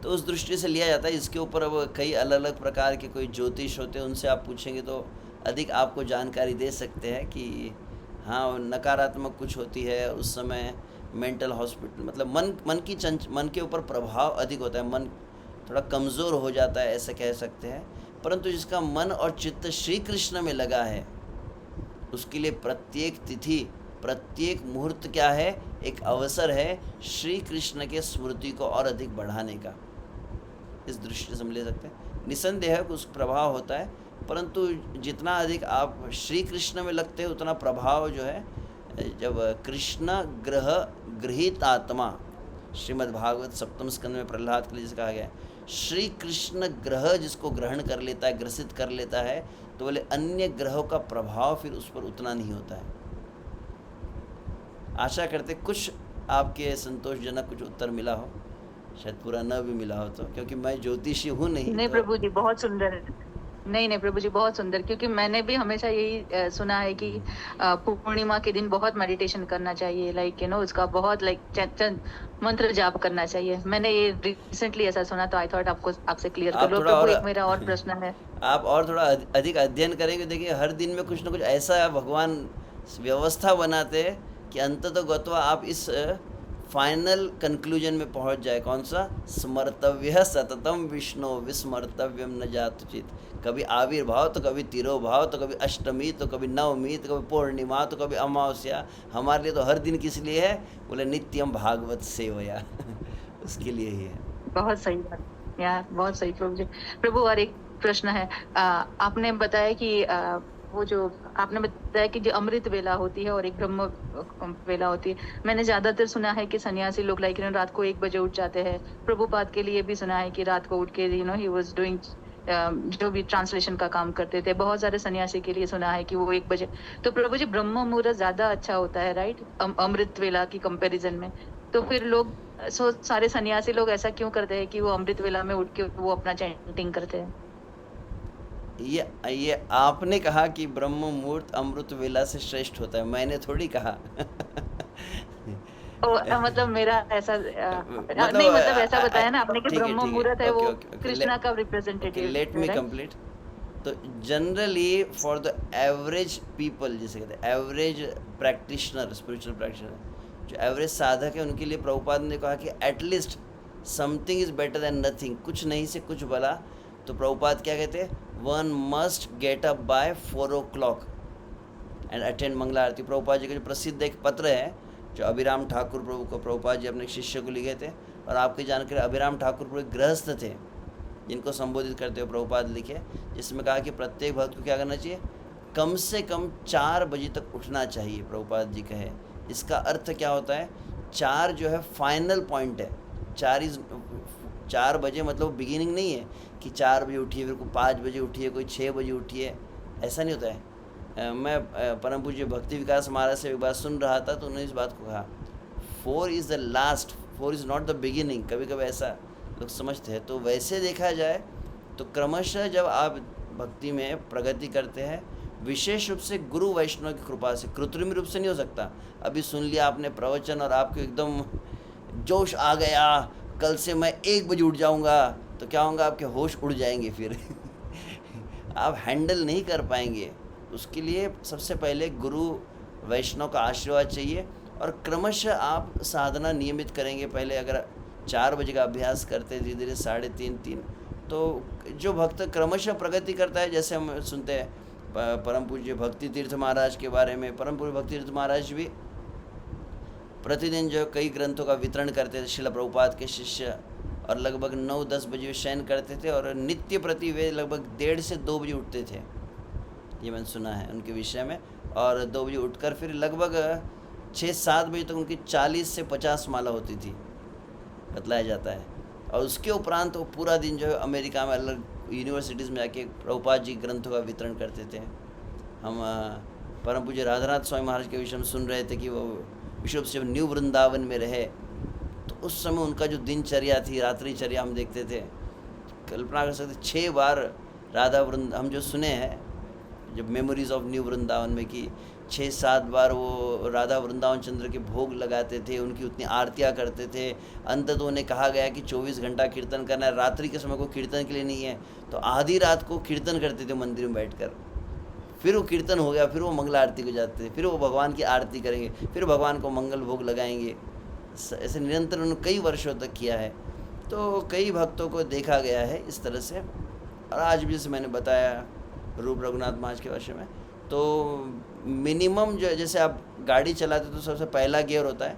तो उस दृष्टि से लिया जाता है। इसके ऊपर अब कई अलग अलग प्रकार के कोई ज्योतिष होते हैं, उनसे आप पूछेंगे तो अधिक आपको जानकारी दे सकते हैं कि हाँ नकारात्मक कुछ होती है उस समय मेंटल हॉस्पिटल, मतलब मन के ऊपर प्रभाव अधिक होता है, मन थोड़ा कमज़ोर हो जाता है, ऐसा कह सकते हैं। परंतु जिसका मन और चित्त श्री कृष्ण में लगा है, उसके लिए प्रत्येक तिथि, प्रत्येक मुहूर्त क्या है, एक अवसर है श्री कृष्ण के स्मृति को और अधिक बढ़ाने का। इस दृष्टि से हम ले सकते हैं। निसंदेह कुछ प्रभाव होता है, परंतु जितना अधिक आप श्री कृष्ण में लगते हैं उतना प्रभाव जो है, जब कृष्ण गृहित आत्मा, श्रीमद् भागवत सप्तम स्कंद में प्रहलाद के लिए जिसे कहा गया है, श्री कृष्ण ग्रह जिसको ग्रहण कर लेता है, ग्रसित कर लेता है, तो बोले अन्य ग्रहों का प्रभाव फिर उस पर उतना नहीं होता है। आशा करते कुछ आपके संतोषजनक कुछ उत्तर मिला हो, शायद पूरा न भी मिला हो तो, क्योंकि मैं ज्योतिषी हूँ नहीं। प्रभु जी बहुत सुंदर है। नहीं प्रभु जी बहुत सुंदर, क्योंकि मैंने भी हमेशा यही सुना है कि पूर्णिमा के दिन बहुत मेडिटेशन करना चाहिए, लाइक उसका बहुत मंत्र जाप करना चाहिए। मैंने ये रिसेंटली ऐसा सुना, तो आई थॉट आपसे क्लियर कर लो। प्रभु एक मेरा और प्रश्न है, आप और थोड़ा अधिक अध्ययन करेंगे, देखिए हर दिन में कुछ ना कुछ ऐसा भगवान व्यवस्था बनाते हैं कि अंततः गत्वा आप इस फाइनल कंक्लूजन में पहुंच जाए। कौन सा, स्मर्तव्य सततम विष्णु विस्मर्तव्यम न जातुचित। कभी आविर्भाव तो कभी तिरोभाव तो कभी अष्टमी तो कभी नवमी तो कभी पूर्णिमा तो कभी अमावस्या। हमारे लिए तो हर दिन किस लिए है, बोले नित्यम भागवत सेवया उसके लिए ही है। बहुत सही बात यार, बहुत सही प्रभु जी। प्रभु और एक प्रश्न है, आपने बताया कि वो जो आपने बताया कि जो अमृत वेला होती है और एक ब्रह्म वेला होती है। मैंने ज्यादातर सुना है कि सन्यासी लोग लाइक रात को 1 बजे उठ जाते हैं। प्रभुपाद के लिए भी सुना है कि रात को उठ के ही वाज डूइंग जो भी ट्रांसलेशन का काम करते थे। बहुत सारे सन्यासी के लिए सुना है कि वो 1 बजे। तो प्रभु जी ब्रह्म मुहूर्त ज्यादा अच्छा होता है राइट, अमृत वेला की कंपैरिजन में। तो फिर लोग सारे सन्यासी लोग ऐसा क्यों करते हैं कि वो अमृत वेला में उठ के वो अपना चैंटिंग करते हैं? ये आपने कहा कि ब्रह्म मुहूर्त अमृत वेला से श्रेष्ठ होता है, मैंने थोड़ी कहा मतलब मेरा ऐसा नहीं, मतलब ऐसा बताया ना आपने कि ब्रह्म मुहूर्त है वो कृष्णा का रिप्रेजेंटेटिव। Let me complete. तो generally for the average people, जिसे कहते हैं एवरेज प्रैक्टिशनर, स्पिरिचुअल प्रैक्टिशनर, जो एवरेज साधक है, उनके लिए प्रभुपाद ने कहा कि at least something is better than nothing, कुछ नहीं से कुछ भला। तो प्रभुपाद क्या कहते हैं, one must get up by 4 o'clock and attend Mangala Aarti. Prabhupada ji का जो प्रसिद्ध एक पत्र है जो अभिराम ठाकुर प्रभु को प्रभुपाद जी अपने शिष्य को लिखे थे, और आपकी जानकारी अभिराम ठाकुर प्रभु एक गृहस्थ थे जिनको संबोधित करते हुए प्रभुपाद लिखे, जिसमें कहा कि प्रत्येक भक्त को क्या करना चाहिए, कम से कम 4 बजे तक उठना चाहिए। प्रभुपाद जी कहे, इसका अर्थ क्या होता है, 4 जो है फाइनल पॉइंट है। 4 बजे मतलब बिगिनिंग नहीं है कि 4 बजे उठिए, फिर को 5 बजे उठिए, कोई 6 बजे उठिए, ऐसा नहीं होता है। मैं परम पूज्य भक्ति विकास महाराज से एक बार सुन रहा था, तो उन्होंने इस बात को कहा, 4 is the last, 4 is not the beginning. कभी कभी ऐसा लोग समझते हैं। तो वैसे देखा जाए तो क्रमशः जब आप भक्ति में प्रगति करते हैं, विशेष रूप से गुरु वैष्णव की कृपा से, कृत्रिम रूप से नहीं हो सकता। अभी सुन लिया आपने प्रवचन और आपको एकदम जोश आ गया, कल से मैं 1 बजे उठ जाऊंगा, तो क्या होगा, आपके होश उड़ जाएंगे फिर आप हैंडल नहीं कर पाएंगे। उसके लिए सबसे पहले गुरु वैष्णव का आशीर्वाद चाहिए, और क्रमशः आप साधना नियमित करेंगे। पहले अगर 4 बजे का अभ्यास करते, धीरे धीरे 3:30, तो जो भक्त क्रमशः प्रगति करता है, जैसे हम सुनते हैं परम पूज्य भक्ति तीर्थ महाराज के बारे में। परम पूज्य भक्ति तीर्थ महाराज भी प्रतिदिन जो कई ग्रंथों का वितरण करते थे, श्रील प्रभुपाद के शिष्य, और लगभग 9-10 बजे वे शयन करते थे और नित्य प्रति वे लगभग 1:30 से 2 बजे उठते थे, ये मैंने सुना है उनके विषय में। और 2 बजे उठकर फिर लगभग 6-7 बजे तक उनकी 40 से 50 माला होती थी, बतलाया जाता है। और उसके उपरांत वो पूरा दिन जो है अमेरिका में अलग यूनिवर्सिटीज़ में जाके प्रभुपाद जी ग्रंथों का वितरण करते थे। हम परम पूज्य राधानाथ स्वामी महाराज के विषय में सुन रहे थे कि वो विश्व से न्यू वृंदावन में रहे, तो उस समय उनका जो दिनचर्या थी, रात्रिचर्या हम देखते थे, कल्पना कर सकते 6 बार राधा वृंद हम जो सुने हैं जब मेमोरीज ऑफ न्यू वृंदावन में कि 6-7 बार वो राधा वृंदावन चंद्र के भोग लगाते थे, उनकी उतनी आरतियाँ करते थे। अंततः उन्हें कहा गया कि 24 घंटा कीर्तन करना है, रात्रि के समय को कीर्तन के लिए नहीं है, तो आधी रात को कीर्तन करते थे मंदिर में बैठकर। फिर वो कीर्तन हो गया, फिर वो मंगल आरती को जाते थे, फिर वो भगवान की आरती करेंगे, फिर भगवान को मंगल भोग लगाएंगे। ऐसे निरंतर उन्होंने कई वर्षों तक किया है। तो कई भक्तों को देखा गया है इस तरह से। और आज भी जैसे मैंने बताया रूप रघुनाथ महाराज के वर्ष में, तो मिनिमम जो जैसे आप गाड़ी चलाते तो सबसे पहला गियर होता है,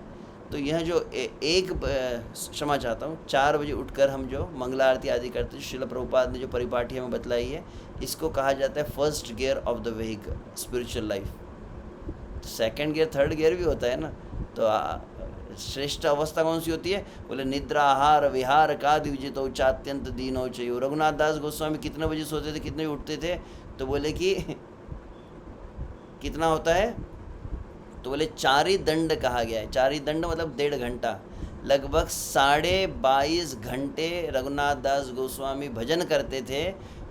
तो यह जो क्षमा चाहता हूँ 4 बजे उठकर हम जो मंगला आरती आदि करते हैं, श्रील प्रभुपाद ने जो परिपाठी हमें बतलाई है, इसको कहा जाता है first gear of the vehicle spiritual life. Second gear, third gear भी होता है ना। तो श्रेष्ठ अवस्था कौन सी होती है? बोले निद्रा आहार विहार का द्विजित चात्यंत दीनो चयो। रघुनाथ दास गोस्वामी कितने बजे सोते थे, कितने बजे उठते थे? तो बोले कि कितना होता है? तो बोले 4 दंड कहा गया है। 4 दंड मतलब 1.5 घंटा, लगभग 22.5 घंटे रघुनाथ दास गोस्वामी भजन करते थे।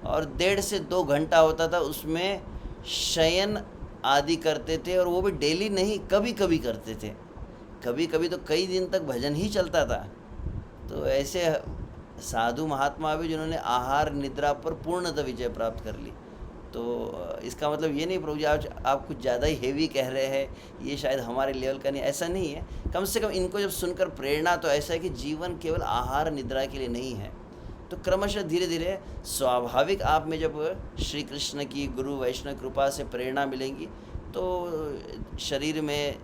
और 1.5 से 2 घंटा होता था उसमें शयन आदि करते थे, और वो भी डेली नहीं, कभी कभी करते थे। कभी कभी तो कई दिन तक भजन ही चलता था। तो ऐसे साधु महात्मा भी जिन्होंने आहार निद्रा पर पूर्णतः विजय प्राप्त कर ली। तो इसका मतलब ये नहीं प्रभु जी आप कुछ ज़्यादा ही हेवी कह रहे हैं, ये शायद हमारे लेवल का नहीं, ऐसा नहीं है। कम से कम इनको जब सुनकर प्रेरणा तो ऐसा है कि जीवन केवल आहार निद्रा के लिए नहीं है। तो क्रमशः धीरे धीरे स्वाभाविक आप में जब श्री कृष्ण की गुरु वैष्णव कृपा से प्रेरणा मिलेंगी, तो शरीर में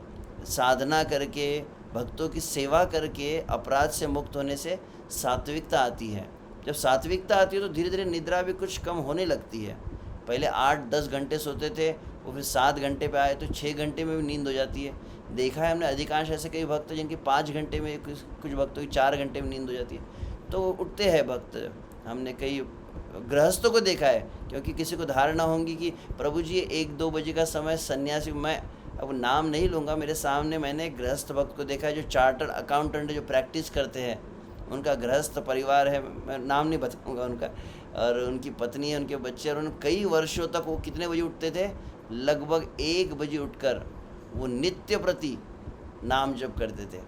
साधना करके भक्तों की सेवा करके अपराध से मुक्त होने से सात्विकता आती है। जब सात्विकता आती है तो धीरे धीरे निद्रा भी कुछ कम होने लगती है। पहले 8-10 घंटे सोते थे, वो फिर 7 घंटे पे आए तो 6 घंटे में भी नींद हो जाती है। देखा है हमने अधिकांश ऐसे कई भक्त जिनकी 5 घंटे में, कुछ भक्तों की 4 घंटे में नींद हो जाती है। तो उठते हैं भक्त। हमने कई गृहस्थों को देखा है, क्योंकि किसी को धारणा होंगी कि प्रभु जी 1-2 बजे का समय सन्यासी, मैं अब नाम नहीं लूँगा, मेरे सामने मैंने गृहस्थ भक्त को देखा है जो चार्टर्ड अकाउंटेंट जो प्रैक्टिस करते हैं, उनका गृहस्थ परिवार है, मैं नाम नहीं बताऊंगा उनका, और उनकी पत्नी है, उनके बच्चे, और उन्होंने कई वर्षों तक वो कितने बजे उठते थे? लगभग 1 बजे उठकर वो नित्य प्रति नाम जप करते थे।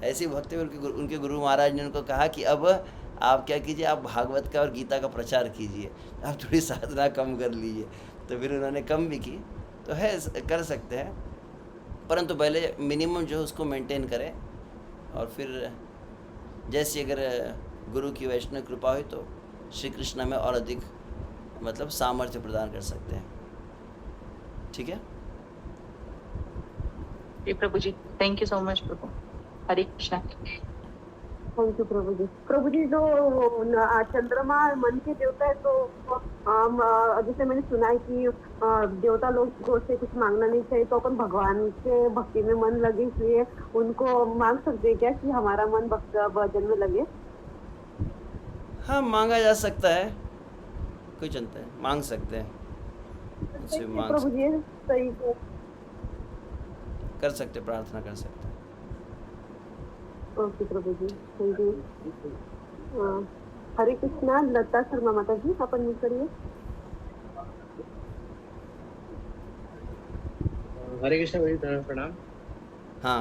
ऐसे भक्त उनके गुरु महाराज ने उनको कहा कि अब आप क्या कीजिए, आप भागवत का और गीता का प्रचार कीजिए, आप थोड़ी साधना कम कर लीजिए। तो फिर उन्होंने कम भी की, तो है कर सकते हैं, परंतु पहले मिनिमम जो उसको मेंटेन करें, और फिर जैसे अगर गुरु की वैष्णव कृपा हुई तो श्री कृष्ण में और अधिक मतलब सामर्थ्य प्रदान कर सकते हैं। ठीक है जी प्रभु जी, थैंक यू सो मच प्रभु। हरे कृष्णा। थैंक यू प्रभु जी। प्रभु जी, जो चंद्रमा मन के देवता है, तो जैसे मैंने सुना है कि देवता लोग से कुछ मांगना नहीं चाहिए, तो अपन भगवान के भक्ति में मन लगे इसलिए उनको मांग सकते हैं क्या कि हमारा मन भजन में लगे? हाँ, मांगा जा सकता है, कोई चिंता है, मांग सकते हैं, प्रभु जी सही है, कर सकते, प्रार्थना कर सकते हैं। ओके प्रभु जी, थैंक यू। हरे कृष्णा। लता शर्मा माता जी, अपन म्यूट करिए। हरे कृष्णा भाई, प्रणाम। हाँ,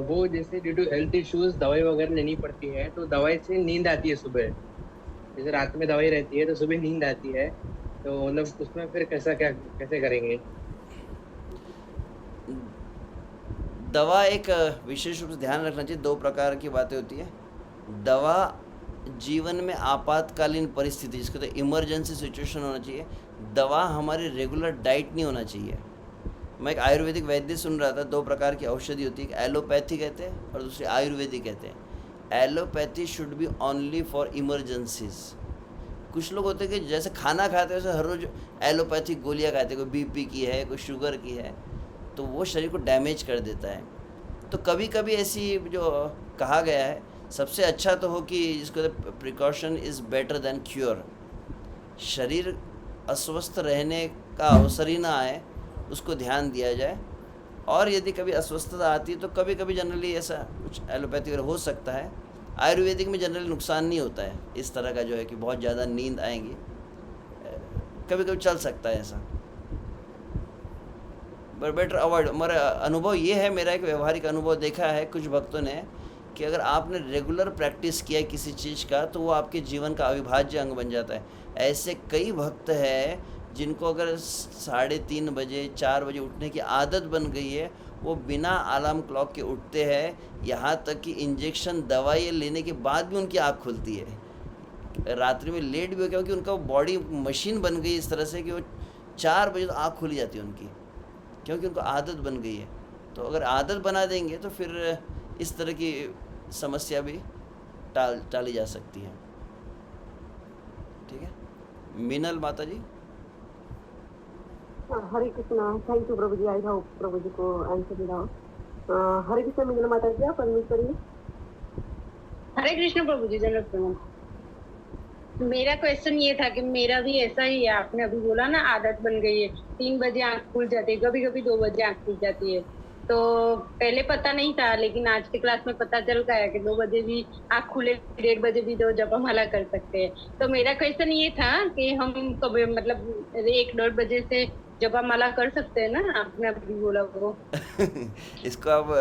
वो जैसे ड्यू टू हेल्थ इश्यूज दवाई वगैरह लेनी पड़ती है, तो दवाई से नींद आती है सुबह, जैसे रात में दवाई रहती है तो सुबह नींद आती है, तो मतलब उसमें फिर कैसे करेंगे? दवा एक विशेष रूप से ध्यान रखना चाहिए। 2 प्रकार की बातें होती है। दवा जीवन में आपातकालीन परिस्थिति, जिसको तो इमरजेंसी सिचुएशन होना चाहिए, दवा हमारी रेगुलर डाइट नहीं होना चाहिए। मैं एक आयुर्वेदिक वैद्य सुन रहा था, 2 प्रकार की औषधि होती है, एलोपैथी कहते हैं और दूसरी आयुर्वेदिक कहते हैं। Allopathy should be only for emergencies. कुछ लोग होते हैं कि जैसे खाना खाते हैं वैसे हर रोज एलोपैथिक गोलियां खाते हैं, कोई बीपी की है, कोई शुगर की है, तो वो शरीर को डैमेज कर देता है। तो कभी कभी ऐसी जो कहा गया है, सबसे अच्छा तो हो कि जिसको precaution is better than cure. शरीर अस्वस्थ रहने का अवसर ही ना आए, उसको ध्यान दिया जाए। और यदि कभी अस्वस्थता आती है तो कभी कभी जनरली ऐसा कुछ एलोपैथी वगैरह हो सकता है। आयुर्वेदिक में जनरली नुकसान नहीं होता है इस तरह का, जो है कि बहुत ज़्यादा नींद आएंगी, कभी कभी चल सकता है ऐसा, बट बेटर अवॉइड। हमारा अनुभव ये है, मेरा एक व्यवहारिक अनुभव देखा है कुछ भक्तों ने, कि अगर आपने रेगुलर प्रैक्टिस किया है किसी चीज़ का तो वो आपके जीवन का अविभाज्य अंग बन जाता है। ऐसे कई भक्त हैं जिनको अगर 3:30 बजे 4 बजे उठने की आदत बन गई है, वो बिना अलार्म क्लॉक के उठते हैं, यहाँ तक कि इंजेक्शन दवाई लेने के बाद भी उनकी आँख खुलती है। रात्रि में लेट भी हो, क्योंकि उनका बॉडी मशीन बन गई इस तरह से कि वो 4 बजे तो आँख खुली जाती है उनकी, क्योंकि उनको आदत बन गई है। तो अगर आदत बना देंगे तो फिर इस तरह की समस्या भी टाली जा सकती है। ठीक है, मीनल माता जी। हरे कृष्णा। थैंक यू प्रभु जी। आई होप प्रभु जी को आंसर मिला हो। हरे कृष्णा मीनल माता जी, आप अनम्यूट करिए। हरे कृष्ण प्रभु जी, जन्नत प्रणाम। मेरा क्वेश्चन ये था कि मेरा भी ऐसा ही है, आपने अभी बोला ना आदत बन गई है, 3 बजे आंख खुल जाती है, कभी कभी 2 बजे आंख खुल जाती है। तो पहले पता नहीं था, लेकिन आज की क्लास में पता चल गया कि 2 बजे भी आंख खुले, 1:30 बजे भी तो जपमाला कर सकते हैं। तो मेरा क्वेश्चन ये था कि हम कभी मतलब 1-1:30 बजे से जपमाला कर सकते हैं ना, आपने अभी बोला वो। इसको अब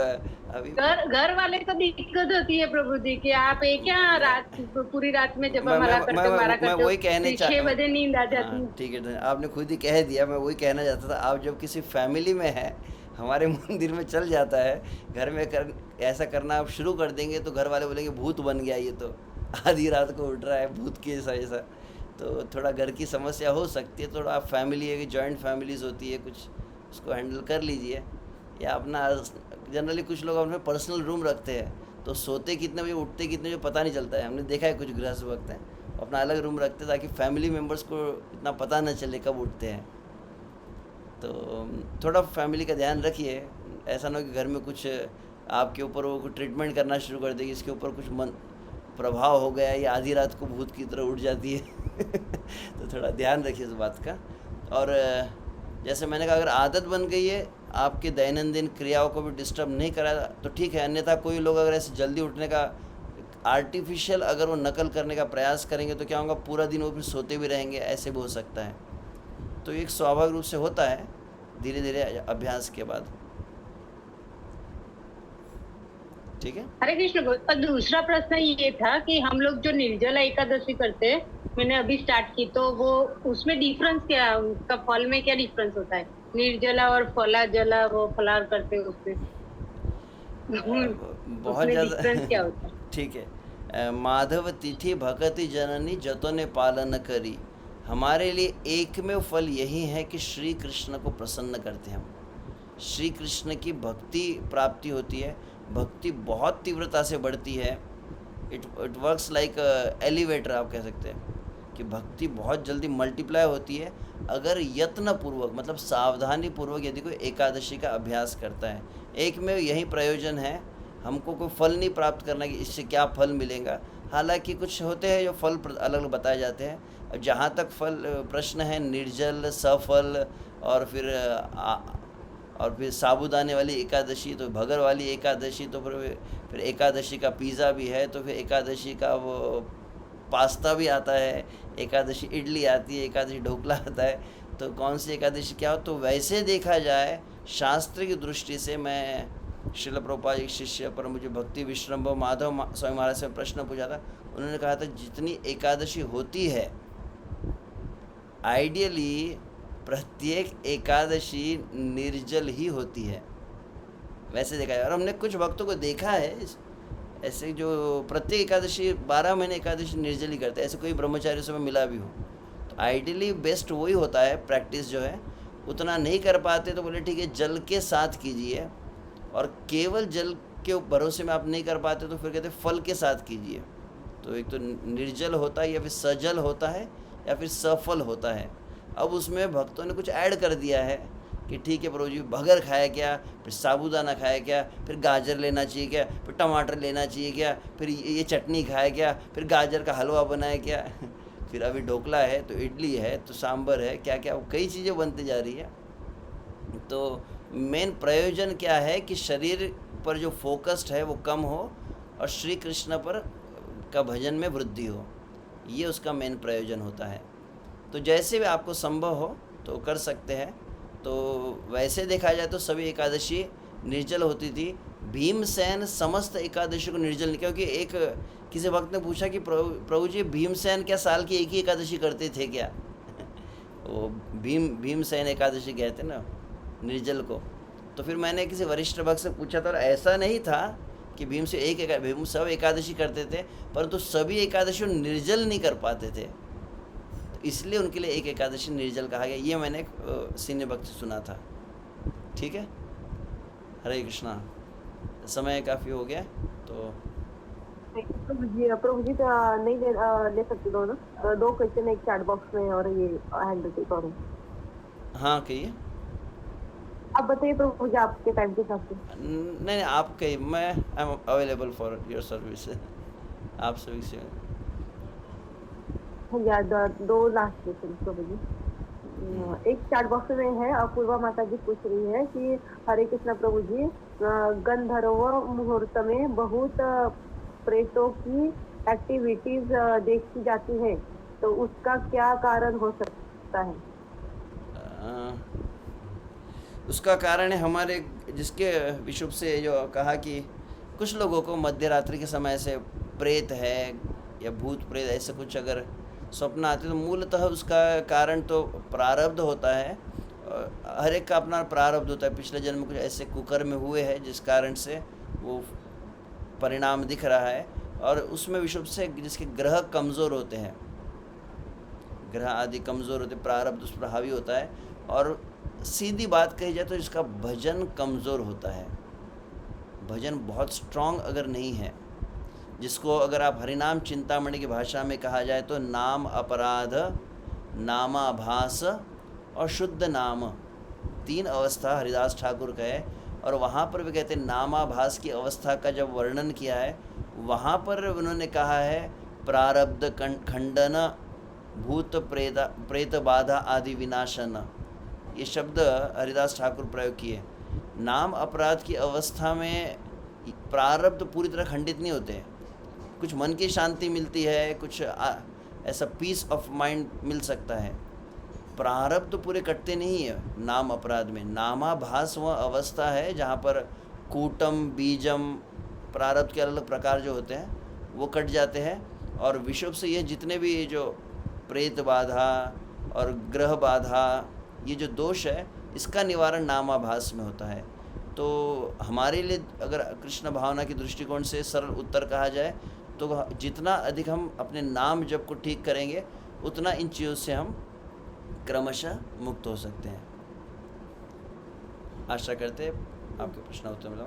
अभी घर वाले को दिक्कत होती है प्रभु जी कि आप क्या रात पूरी रात में जपमाला करते मारा करते मैं वही कहने 6 बजे नींद आ जाती है। ठीक है, आपने खुद ही कह दिया, मैं वही कहना चाहता था। आप जब किसी फैमिली में है, हमारे मंदिर में चल जाता है, घर में ऐसा करना आप शुरू कर देंगे तो घर वाले बोलेंगे भूत बन गया ये तो, आधी रात को उठ रहा है, भूत की ऐसा। तो थोड़ा घर की समस्या हो सकती है। थोड़ा आप फैमिली है कि जॉइंट फैमिलीज होती है कुछ, उसको हैंडल कर लीजिए। या अपना जनरली कुछ लोग अपने पर्सनल रूम रखते हैं, तो सोते कितने बजे उठते कितने बजे पता नहीं चलता है। हमने देखा है कुछ गृहस्थ वक्त हैं अपना अलग रूम रखते हैं ताकि फैमिली मेम्बर्स को इतना पता न चले कब उठते हैं। तो थोड़ा फैमिली का ध्यान रखिए, ऐसा ना हो कि घर में कुछ आपके ऊपर वो कुछ ट्रीटमेंट करना शुरू कर देगी, इसके ऊपर कुछ मन प्रभाव हो गया, या आधी रात को भूत की तरह उठ जाती है। तो थोड़ा ध्यान रखिए इस बात का। और जैसे मैंने कहा, अगर आदत बन गई है, आपके दैनंदिन क्रियाओं को भी डिस्टर्ब नहीं करा तो ठीक है। अन्यथा कोई लोग अगर ऐसे जल्दी उठने का आर्टिफिशियल अगर वो नकल करने का प्रयास करेंगे तो क्या होगा, पूरा दिन वो फिर सोते भी रहेंगे, ऐसे भी हो सकता है। तो एक स्वाभाविक रूप से होता है धीरे धीरे अभ्यास के बाद। ठीक है, हरे कृष्ण। और दूसरा प्रश्न ये था कि हम लोग जो निर्जला एकादशी करते हैं, मैंने अभी स्टार्ट की, तो वो उसमें डिफरेंस क्या है, उनका फल में क्या डिफरेंस होता है, निर्जला और फला जला वो फलार करते हैं उसमें बहुत ज़्यादा डिफरेंस क्या होता है? ठीक है। माधव तिथि भगति जननी जतों ने पालन करी। हमारे लिए एकमेव फल यही है कि श्री कृष्ण को प्रसन्न करते हैं हम। श्री कृष्ण की भक्ति प्राप्ति होती है, भक्ति बहुत तीव्रता से बढ़ती है। इट वर्क्स लाइक एलिवेटर, आप कह सकते हैं कि भक्ति बहुत जल्दी मल्टीप्लाई होती है अगर यत्न पूर्वक, मतलब सावधानी पूर्वक यदि कोई एकादशी का अभ्यास करता है। एक में यही प्रयोजन है, हमको कोई फल नहीं प्राप्त करना कि इससे क्या फल मिलेगा। हालांकि कुछ होते हैं जो फल अलग अलग बताए जाते हैं। जहाँ तक फल प्रश्न है, निर्जल, सफल और फिर साबूदाने वाली एकादशी, तो भगर वाली एकादशी, तो फिर एकादशी का पिज़्ज़ा भी है, तो फिर एकादशी का वो पास्ता भी आता है, एकादशी इडली आती है, एकादशी ढोकला आता है। तो कौन सी एकादशी क्या हो, तो वैसे देखा जाए शास्त्र की दृष्टि से, मैं श्रील प्रभुपाद एक शिष्य पर मुझे भक्ति विश्रम्भ माधव स्वामी महाराज से प्रश्न पूछा था। उन्होंने कहा था जितनी एकादशी होती है, आइडियली प्रत्येक एकादशी निर्जल ही होती है, वैसे देखा है। और हमने कुछ भक्तों को देखा है ऐसे जो प्रत्येक एकादशी 12 महीने एकादशी निर्जल ही करते हैं, ऐसे कोई ब्रह्मचारी से मैं मिला भी हूँ। तो आइडियली बेस्ट वही होता है, प्रैक्टिस जो है उतना नहीं कर पाते तो बोले ठीक है जल के साथ कीजिए, और केवल जल के भरोसे में आप नहीं कर पाते तो फिर कहते फल के साथ कीजिए। तो एक तो निर्जल होता है, या फिर सजल होता है, या फिर सफल होता है। अब उसमें भक्तों ने कुछ ऐड कर दिया है कि ठीक है प्रभु जी बगर खाया क्या, फिर साबूदाना खाया क्या, फिर गाजर लेना चाहिए क्या, फिर टमाटर लेना चाहिए क्या, फिर ये चटनी खाया क्या, फिर गाजर का हलवा बनाया क्या फिर अभी ढोकला है तो इडली है तो सांभर है, क्या क्या कई चीज़ें बनती जा रही है। तो मेन प्रयोजन क्या है कि शरीर पर जो फोकस्ड है वो कम हो और श्री कृष्ण पर का भजन में वृद्धि हो, ये उसका मेन प्रयोजन होता है। तो जैसे भी आपको संभव हो तो कर सकते हैं। तो वैसे देखा जाए तो सभी एकादशी निर्जल होती थी। भीमसेन समस्त एकादशी को निर्जल नहीं, क्योंकि एक किसी वक्त ने पूछा कि प्रभु जी भीमसेन क्या साल की एक ही एकादशी करते थे क्या वो भीमसेन एकादशी कहते ना निर्जल को। तो फिर मैंने किसी वरिष्ठ भक्त से पूछा था, ऐसा नहीं था कि भीम सब एकादशी करते थे, परंतु तो सभी एकादशी निर्जल नहीं कर पाते थे, तो इसलिए उनके लिए एक एकादशी निर्जल कहा गया। ये मैंने सीनियर भक्त से सुना था। ठीक है, हरे कृष्णा। समय काफ़ी हो गया तो प्रभु जी तो नहीं ले सकते दोनों, दो क्वेश्चन एक चैट बॉक्स में और ये हैंड रेटिंग करो। हाँ कहिए। आप बताइए प्रभु जी आपके टाइम के हिसाब से। नहीं आप कहिए, मैं I am available for your service. आप सभी से दो लास्ट क्वेश्चन प्रभु जी। एक चैट बॉक्स में है, अपूर्वा माता जी पूछ रही है कि हरे कृष्ण प्रभु जी, गंधर्व मुहूर्त में बहुत प्रेतों की एक्टिविटीज देखी जाती है, तो उसका क्या कारण हो सकता है? उसका कारण है हमारे जिसके विशुभ से जो कहा कि कुछ लोगों को मध्य रात्रि के समय से प्रेत है या भूत प्रेत ऐसे कुछ अगर स्वप्न आते तो मूलतः उसका कारण तो प्रारब्ध होता है। हर एक का अपना प्रारब्ध होता है। पिछले जन्म में कुछ ऐसे कुकर्म हुए हैं जिस कारण से वो परिणाम दिख रहा है, और उसमें विशुभ से जिसके ग्रह कमज़ोर होते हैं, ग्रह आदि कमज़ोर होते, प्रारब्ध उस पर हावी होता है। और सीधी बात कही जाए तो जिसका भजन कमज़ोर होता है, भजन बहुत स्ट्रांग अगर नहीं है, जिसको अगर आप हरिनाम चिंतामणि की भाषा में कहा जाए तो नाम अपराध, नामाभास और शुद्ध नाम, तीन अवस्था हरिदास ठाकुर का है। और वहाँ पर भी कहते हैं नामाभास की अवस्था का जब वर्णन किया है, वहाँ पर उन्होंने कहा है प्रारब्ध खंडन, भूत प्रेत बाधा आदि विनाशन, ये शब्द हरिदास ठाकुर प्रयोग किए। नाम अपराध की अवस्था में प्रारब्ध पूरी तरह खंडित नहीं होते, कुछ मन की शांति मिलती है, कुछ ऐसा पीस ऑफ माइंड मिल सकता है। प्रारब्ध तो पूरे कटते नहीं है नाम अपराध में। नामाभास वह अवस्था है जहाँ पर कूटम बीजम प्रारब्ध के अलग अलग प्रकार जो होते हैं वो कट जाते हैं, और विशुभ से ये जितने भी जो प्रेत बाधा और ग्रह बाधा, ये जो दोष है, इसका निवारण नामाभास में होता है। तो हमारे लिए अगर कृष्ण भावना की दृष्टिकोण से सरल उत्तर कहा जाए तो जितना अधिक हम अपने नाम जप को ठीक करेंगे उतना इन चीज़ों से हम क्रमशः मुक्त हो सकते हैं। आशा करते हैं आपके प्रश्न उत्तर मिला।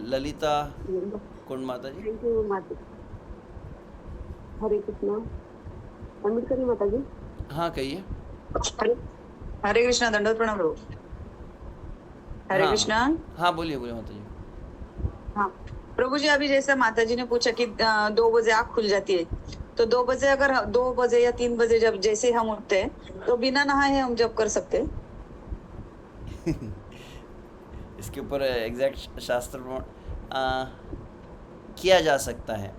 ललिता कुंड माता जी। थैंक यू माता। हरे कृष्णा। अमृत करी माता जी। हाँ कहिए। हरे कृष्णा, दंडवत प्रणाम प्रभु। हरे कृष्णा। हाँ बोलिए बोलिए माता जी। हाँ प्रभु जी, अभी जैसा माता जी ने पूछा कि 2 बजे आँख खुल जाती है, तो 2 बजे अगर 2 बजे या 3 बजे जब जैसे हम उठते हैं तो बिना नहाए हम जब कर सकते हैं? इसके ऊपर एग्जैक्ट शास्त्र किया जा सकता है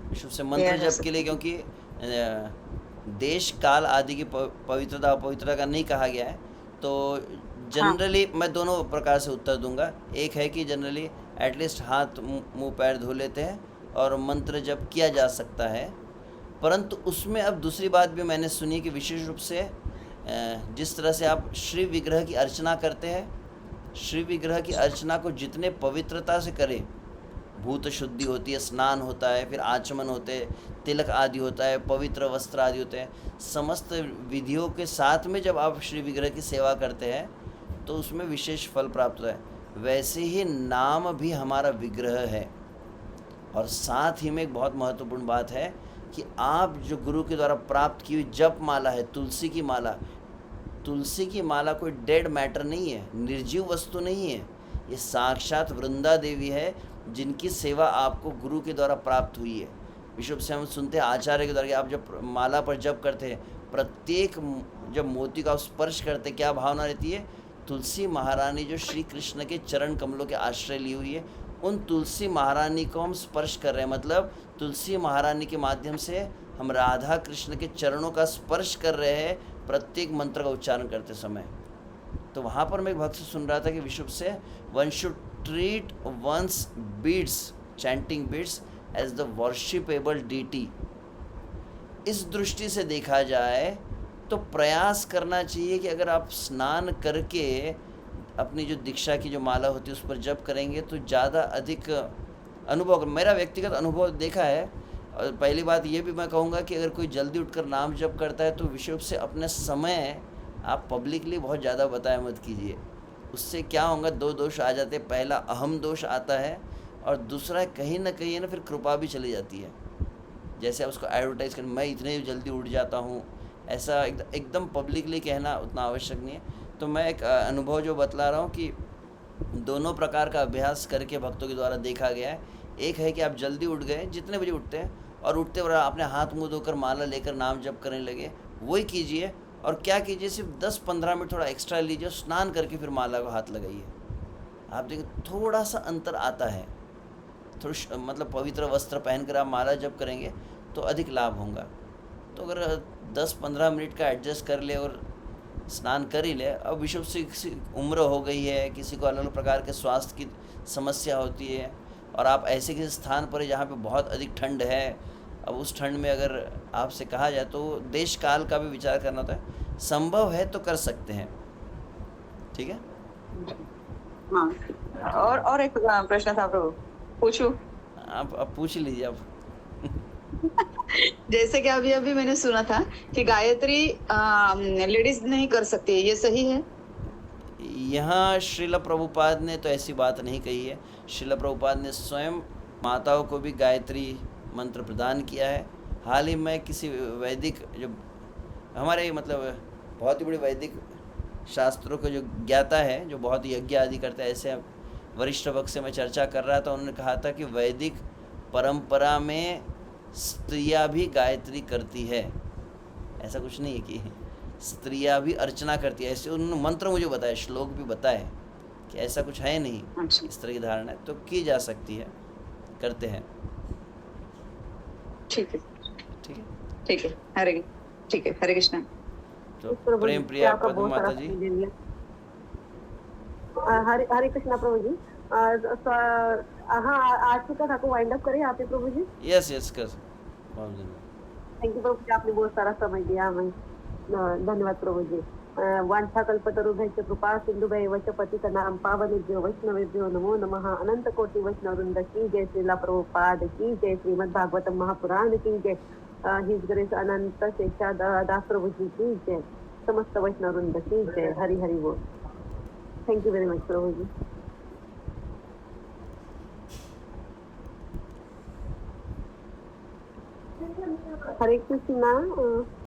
विशुभ से मंत्र जप के लिए, क्योंकि देश काल आदि की पवित्रता अपवित्रता का नहीं कहा गया है। तो जनरली मैं दोनों प्रकार से उत्तर दूंगा। एक है कि जनरली एटलीस्ट हाथ मुंह पैर धो लेते हैं और मंत्र जप किया जा सकता है, परंतु उसमें अब दूसरी बात भी मैंने सुनी कि विशेष रूप से जिस तरह से आप श्री विग्रह की अर्चना करते हैं, श्री विग्रह की अर्चना को जितने पवित्रता से करें भूत शुद्धि होती है, स्नान होता है, फिर आचमन होते हैं, तिलक आदि होता है, पवित्र वस्त्र आदि होते हैं। समस्त विधियों के साथ में जब आप श्री विग्रह की सेवा करते हैं तो उसमें विशेष फल प्राप्त होता है। वैसे ही नाम भी हमारा विग्रह है। और साथ ही में एक बहुत महत्वपूर्ण बात है कि आप जो गुरु के द्वारा प्राप्त की हुई जप माला है, तुलसी की माला, तुलसी की माला कोई डेड मैटर नहीं है, निर्जीव वस्तु नहीं है। ये साक्षात वृंदा देवी है जिनकी सेवा आपको गुरु के द्वारा प्राप्त हुई है। विश्व से हम सुनते हैं आचार्य के द्वारा कि आप जब माला पर जप करते हैं, प्रत्येक जब मोती का स्पर्श करते क्या भावना रहती है? तुलसी महारानी जो श्री कृष्ण के चरण कमलों के आश्रय ली हुई है, उन तुलसी महारानी को हम स्पर्श कर रहे हैं। मतलब तुलसी महारानी के माध्यम से हम राधा कृष्ण के चरणों का स्पर्श कर रहे हैं प्रत्येक मंत्र का उच्चारण करते समय। तो वहाँ पर मैं एक भक्त से सुन रहा था कि विशुभ से one should treat one's beads, chanting beads, as the worshipable deity. इस दृष्टि से देखा जाए तो प्रयास करना चाहिए कि अगर आप स्नान करके अपनी जो दीक्षा की जो माला होती है उस पर जप करेंगे तो ज़्यादा अधिक अनुभव, मेरा व्यक्तिगत अनुभव देखा है। और पहली बात ये भी मैं कहूँगा कि अगर कोई जल्दी उठकर नाम जप करता है तो विशुभ से अपने समय आप पब्लिकली बहुत ज़्यादा बताया मत कीजिए। उससे क्या होगा, दो दोष आ जाते हैं। पहला अहम दोष आता है और दूसरा कहीं ना कहीं है ना फिर कृपा भी चली जाती है। जैसे आप उसको एडवर्टाइज करें, मैं इतने जल्दी उठ जाता हूँ, ऐसा एकदम पब्लिकली कहना उतना आवश्यक नहीं है। तो मैं एक अनुभव जो बतला रहा हूँ कि दोनों प्रकार का अभ्यास करके भक्तों के द्वारा देखा गया है। एक है कि आप जल्दी उठ गए, जितने बजे उठते हैं, और उठते वक्त आपने हाथ मुँह धोकर माला लेकर नाम जप करने लगे, वही कीजिए। और क्या कीजिए, सिर्फ 10-15 मिनट थोड़ा एक्स्ट्रा लीजिए, स्नान करके फिर माला को हाथ लगाइए। आप देखिए थोड़ा सा अंतर आता है। थोड़ा मतलब पवित्र वस्त्र पहनकर आप माला जप करेंगे तो अधिक लाभ होगा। तो अगर 10-15 मिनट का एडजस्ट कर ले और स्नान कर ही ले। अब विश्व से किसी उम्र हो गई है, किसी को अलग अलग प्रकार के स्वास्थ्य की समस्या होती है, और आप ऐसे किसी स्थान पर जहाँ पे बहुत अधिक ठंड है, अब उस ठंड में अगर आपसे कहा जाए तो देश काल का भी विचार करना होता है। संभव है तो कर सकते हैं, ठीक है। हाँ, और एक प्रश्न था प्रभु, पूछूं? आप पूछ लीजिए आप। जैसे कि अभी अभी मैंने सुना था कि गायत्री लेडीज नहीं कर सकती, ये सही है? यहाँ श्रील प्रभुपाद ने तो ऐसी बात नहीं कही है। श्रील प्रभुपाद ने स्वयं माताओं को भी गायत्री मंत्र प्रदान किया है। हाल ही में किसी वैदिक जो हमारे मतलब बहुत ही बड़ी वैदिक शास्त्रों को जो ज्ञाता है, जो बहुत यज्ञ आदि करता है, ऐसे वरिष्ठ वक्त से मैं चर्चा कर रहा था। उन्होंने कहा था कि वैदिक परंपरा में स्त्रियां भी गायत्री करती है। ऐसा कुछ नहीं है कि स्त्रियां भी अर्चना करती है, ऐसे उन्होंने मंत्र मुझे बताया, श्लोक भी बताए कि ऐसा कुछ है नहीं। इस तरह की धारणा है तो की जा सकती है, करते हैं। ठीक है, ठीक है, ठीक है, ठीक है, हरे कृष्ण। तो प्रेम प्रिया पद्म माता जी, हरे कृष्णा प्रभु जी। हाँ, आज की कथा को वाइंड अप करें यहाँ पे प्रभु जी। यस कर। थैंक यू प्रभु जी, आपने बहुत सारा समय दिया हमें, धन्यवाद प्रभु जी। वांछा कल्पतरुभ्यश्च कृपा सिंधुभ्यैव च पतितनां पावनेभ्यो वैष्णवेभ्यो नमो नमः। अनंत कोटि वैष्णव वृंद की जय, श्रीला प्रभुपाद की जय, श्रीमद् भागवतम महापुराण की जय, हिज ग्रेस अनंत शेषादास प्रभु जी की जय, समस्त वैष्णव वृंद की जय। हरि हरि बोल। थैंक यू वेरी मच प्रभु जी। हरे कृष्णा।